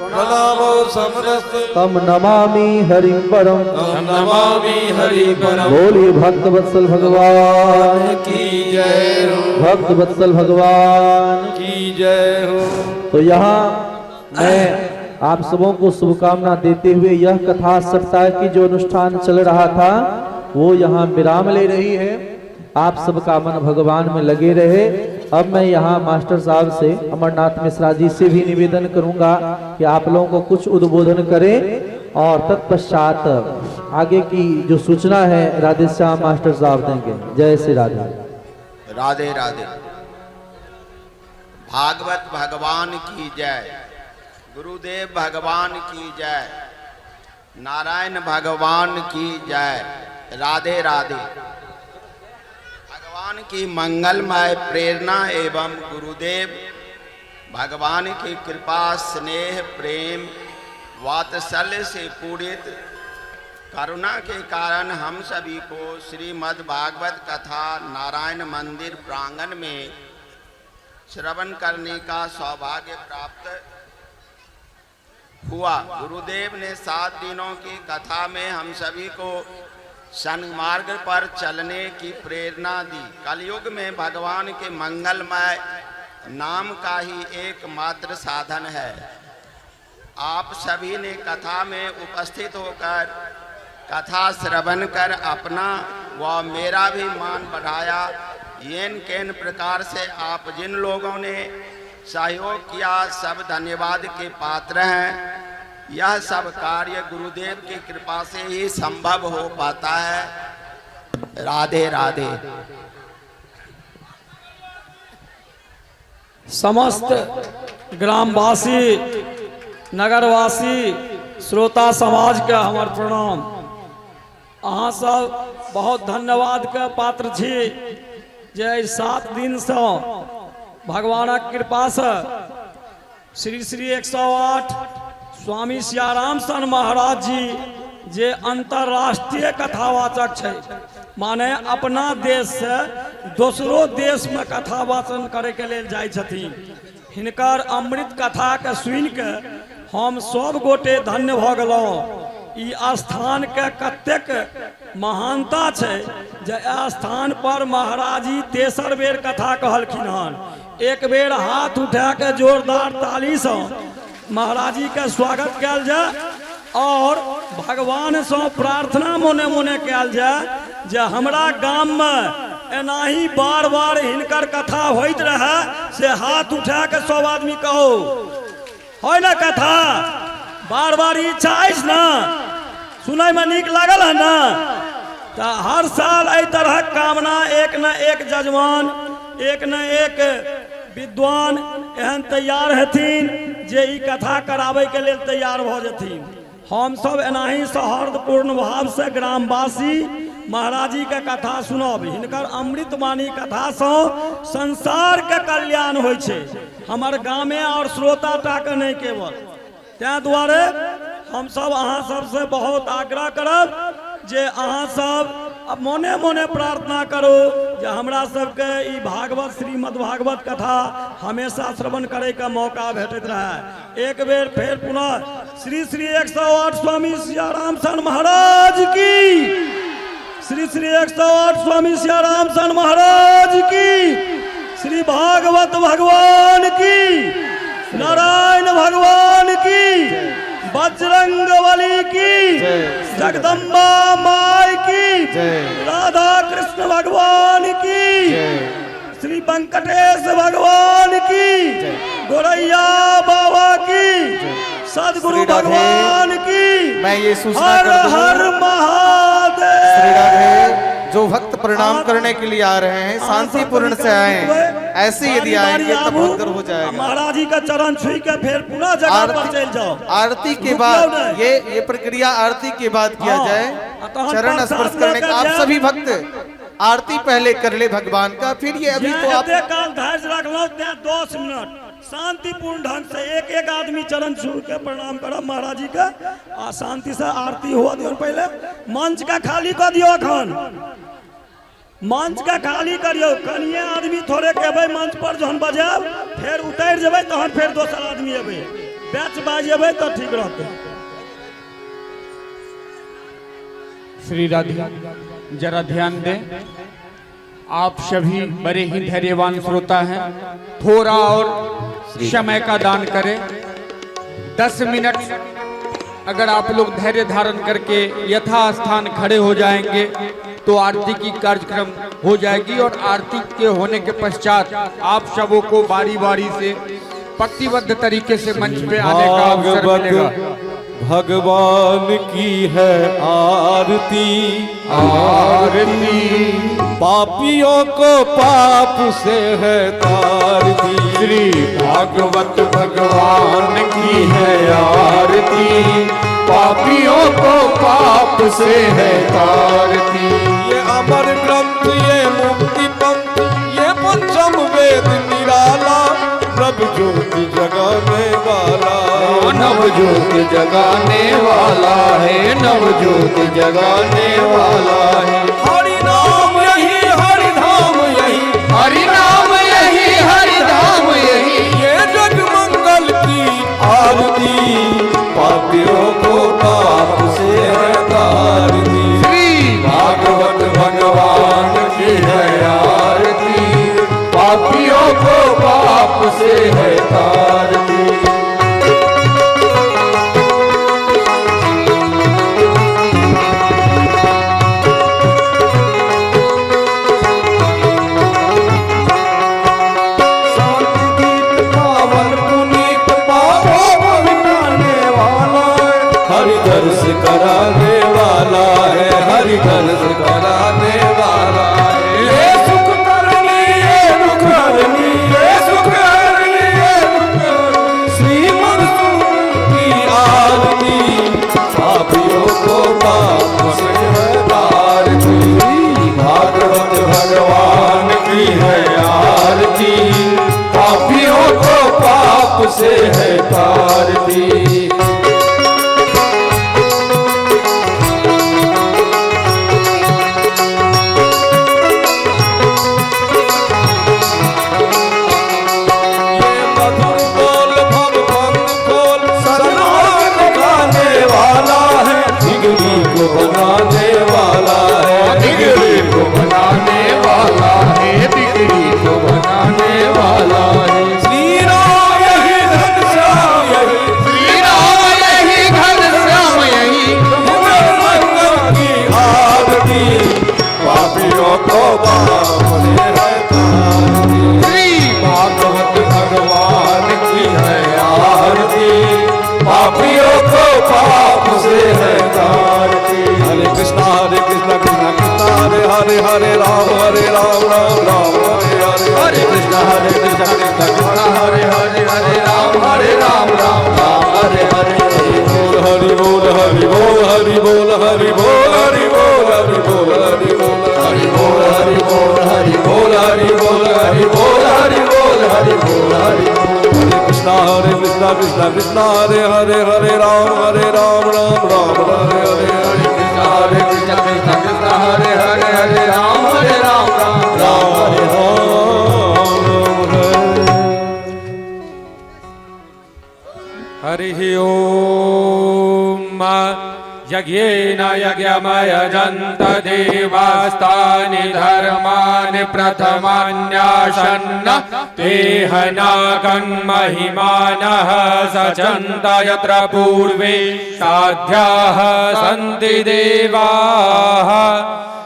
प्रणामो समस्त तम नमामि हरिं परम। नमामि हरि परम। बोलिए भक्त वत्सल भगवान की जय हो। भक्त वत्सल भगवान की जय हो। तो यहाँ मैं आप सबों को शुभकामना देते हुए यह कथा सप्ताह की जो अनुष्ठान चल रहा था वो यहाँ विराम ले रही है। आप सबका मन भगवान में लगे रहे। अब मैं यहाँ मास्टर साहब से अमरनाथ मिश्रा जी से भी निवेदन करूंगा कि आप लोगों को कुछ उद्बोधन करें और तत्पश्चात आगे की जो सूचना है राधे श्याम मास्टर साहब देंगे। जय श्री राधे। राधे राधे। भागवत भगवान की जय। गुरुदेव भगवान की जय। नारायण भगवान की जय। राधे राधे। भगवान की मंगलमय प्रेरणा एवं गुरुदेव भगवान की कृपा स्नेह प्रेम वात्सल्य से पूरित करुणा के कारण हम सभी को श्रीमद् भागवत कथा नारायण मंदिर प्रांगण में श्रवण करने का सौभाग्य प्राप्त हुआ। गुरुदेव ने 7 दिनों की कथा में हम सभी को सन्मार्ग पर चलने की प्रेरणा दी। कलयुग में भगवान के मंगलमय नाम का ही एकमात्र साधन है। आप सभी ने कथा में उपस्थित होकर कथा श्रवण कर अपना व मेरा भी मान बढ़ाया। येन केन प्रकार से आप जिन लोगों ने सहयोग किया सब धन्यवाद के पात्र हैं। यह सब कार्य गुरुदेव की कृपा से ही संभव हो पाता है। राधे राधे। समस्त ग्रामवासी नगरवासी श्रोता समाज के हमर प्रणाम। अहाँ सब बहुत धन्यवाद के पात्र छी जे 7 दिन से भगवानक कृपा से श्री श्री 108 स्वामी सियाराम सन महाराज जी जे अंतरराष्ट्रीय कथावाचक छै, माने अपना देश से दोसरो देश में कथा वाचन करे के लेल जाय छथिन। हिनकर अमृत कथा के सुनि के हम सब गोटे धन्य भ गेलहुँ। ई स्थान के कतेक महानता छै जे स्थान पर महाराज जी 3 बेर कथा कहलखिन हन। एक बेर हाथ उठा के जोरदार ताली से महाराज जी के स्वागत कयल जाय और भगवान से प्रार्थना मोने मोने कयल जाय जे हमरा गाम में एनाही बार बार हिनकर कथा होइत रहे। से हाथ उठा के सब आदमी कहो है ना कथा बार बार इच्छा अछि ना, सुनय में नीक लागल है ना। तो हर साल एहि तरह कामना एक न एक जजमान एक न एक विद्वान एहन तैयार हेथिन जे ई कथा कराबे के लेल तैयार भ जेथिन। हम सब एनाही सौहार्दपूर्ण भाव से ग्रामवासी महाराज जी के कथा सुनब। हिनकर अमृतवाणी कथा से संसार के कल्याण होइ छै, हमर गामे और श्रोता टा के नहीं केवल। तैं दुआरे हम सब अहाँ सबसे बहुत आग्रह करब जे अहाँ सब मोने मोने प्रार्थना करो जे हमरा सबके ई भागवत श्रीमद् भागवत कथा हमेशा श्रवण करे का मौका भेटत रहे। एक बेर फिर पुनः श्री श्री 108 स्वामी सियाराम सन महाराज की, श्री श्री 108 स्वामी सियाराम सन महाराज की, श्री भागवत भगवान की, नारायण भगवान की, बजरंगबली की, जगदम्बा माई की, राधा कृष्ण भगवान की, श्री वेंकटेश भगवान की, गोरैया बाबा की, सदगुरु भगवान की। मैं ये सूचना हर कर दूं, हर महादेव। श्री राधे। जो भक्त प्रणाम करने के लिए आ रहे हैं शांतिपूर्ण से आए, ऐसे यदि आएंगे तो भगदड़ हो जाएगा। महाराज जी का चरण छुई के फिर पुनः जगह पर चल जाओ। आरती के बाद ये प्रक्रिया आरती के बाद किया जाए। चरण स्पर्श करने का आप सभी भक्त आरती पहले कर ले भगवान का, फिर ये अभी तो आप काल धैर्य रख लो। 10 मिनट शांतिपूर्ण ढंग से एक एक आदमी चरण छू के प्रणाम करब महाराज जी का आ शांति से आरती हुआ दियो। पहले मंच का खाली कर दियो, अखन मंच का खाली करियो। कनिए आदमी थोड़े के मंच पर जहन बजाब फिर उतर जेबै तहन फिर दोसर आदमी अबै। बैच बाजेबे तो ठीक रहते। श्री राधे जरा ध्यान दें, आप सभी बड़े ही धैर्यवान श्रोता हैं, थोड़ा और समय का दान करें। 10 मिनट अगर आप लोग धैर्य धारण करके यथास्थान खड़े हो जाएंगे तो आरती की कार्यक्रम हो जाएगी और आरती के होने के पश्चात आप सबों को बारी बारी से पंक्तिबद्ध तरीके से मंच पे आने का अवसर मिलेगा। भगवान की है आरती आरती पापियों को पाप से है तारती। श्री भागवत भगवान की है आरती पापियों को पाप से है तारती। ये अमर ग्रंथ, ये मुक्ति पंथ, ये पंचम वेद निराला, नव ज्योति जगाने वाला, नव ज्योति जगाने वाला है, नव ज्योति जगाने वाला है। हरि नाम यही, हरि धाम यही, हरि नाम यही, हरि धाम यही, ये जग मंगल की आरती पापियों को पाप से है तारती। श्री भागवत भगवान की है आरती पापियों को पाप से है तारती। दर्श कराने वाला है, हरि दर्श कराने वाला है। ये सुख करनी, ये दुख हरनी, ये सुख हरनी, ये दुख हरनी। श्रीमद की आरती पापियों को पाप से है तारती। भागवत भगवान की है आरती पापियों को पाप से है तारती। बनाने वाला है, बिगड़ी को बनाने वाला है, बिगड़ी को बनाने वाला है। श्री राम यही घनश्याम यही, श्री राम यही घनश्याम यही, मंगल की आरती पापियों को पाप से है तारती। श्री भागवत भगवान की है आरती पापियों को पाप से है तारती। हरे कृष्णा कृष्णा कृष्णा हरे हरे, हरे राम राम राम हरे हरे। हरे कृष्णा कृष्णा कृष्णा हरे हरे, हरे राम राम राम हरे हरे। हरि बोल हरि बोल हरि बोल हरि बोल हरि बोल हरि बोल हरि बोल हरि बोल हरि बोल हरि बोल हरि बोल हरि बोल हरि बोल हरि बोल हरि बोल। हरे कृष्णा कृष्णा कृष्णा हरे हरे, हरे राम राम राम हरे हरे। हरे कृष्णा कृष्णा कृष्णा हरे हरे, हरे राम राम राम हरे हरे। हरि ओम। यज्ञेन यज्ञमयजन्त देवास्तानि धर्माणि प्रथमान्यासन्न तेह नागं महिमानः सचन्त यत्र पूर्वे साध्याः सन्ति देवाः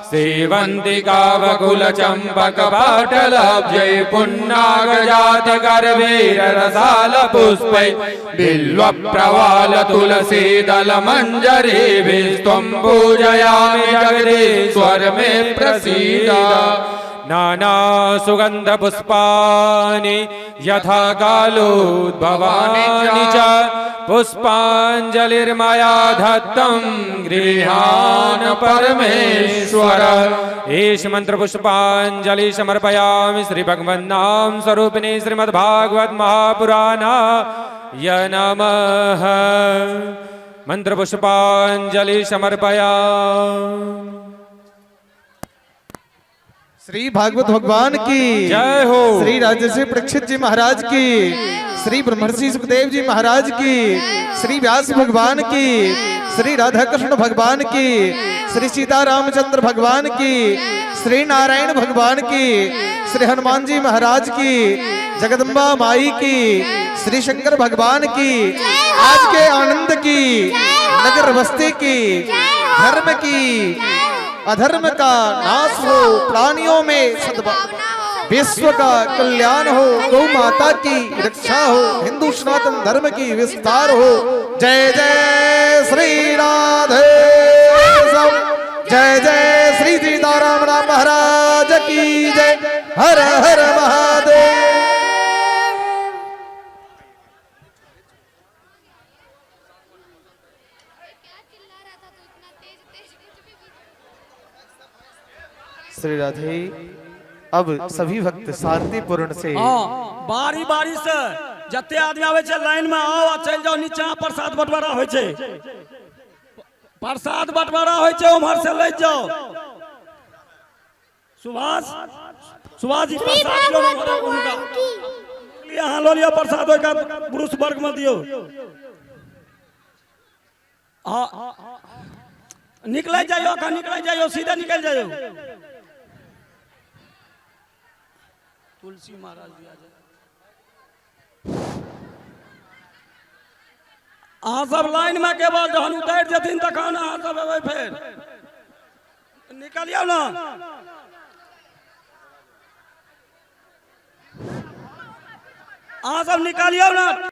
सेवन्ति कावकुलचम्पकपाटलाब्जै पुन्नागजातगर्भैररसालपुष्पै बिल्वप्रवालतुलसीदलमञ्जरीभिस्त्वं पूजयामि जगदीश्वर मे प्रसीद। नाना सुगंध पुष्पानि यथा कालोद्भवानि च पुष्पांजलिर्मया दत्तं गृहाण परमेश्वर। एष मंत्र पुष्पांजलि समर्पयामि श्री भगवन्नाम स्वरूपिणी श्रीमद्भागवत महापुराणाय नमः। मंत्र पुष्पांजलि समर्पयामि। श्री भागवत भगवान की जय हो। श्री राजर्षि परीक्षित जी महाराज की, श्री ब्रह्मर्षि सुखदेव जी महाराज की, श्री व्यास भगवान की, श्री राधा कृष्ण भगवान की, श्री सीता रामचंद्र भगवान की, श्री नारायण भगवान की, श्री हनुमान जी महाराज की, जगदम्बा माई की, श्री शंकर भगवान की, आज के आनंद की, नगर बस्ती की, धर्म की, अधर्म का नाश हो, प्राणियों में सद्भाव, विश्व का कल्याण हो, गौ माता की रक्षा हो, हिंदू सनातन धर्म की विस्तार हो। जय जय श्री राधे श्याम, जय जय श्री सीताराम राम महाराज की जय। हर हर महादेव। श्री राधे। अब सभी भक्त शांतिपूर्ण से हाँ, बारी बारी से जते आदमी आवे छे लाइन में आओ आ चल जाओ नीचा, प्रसाद बंटवारा होय छे, प्रसाद बंटवारा होय छे, उम्हर से ले जाओ। सुभाष जी प्रसाद लो ना उनका, यहाँ लो लिया प्रसाद होय का पुरुष वर्ग में दियो। हाँ निकल जाइयो, का निकल जाइयो, सीधे निकल जाइयो। तुलसी महाराज भी आ जाए। अहाँ सब लाइन में केवल जहन उतर जथिन तखन अहाँ सब एबै, फेर निकलियो ना। अहाँ सब निकालियो ना।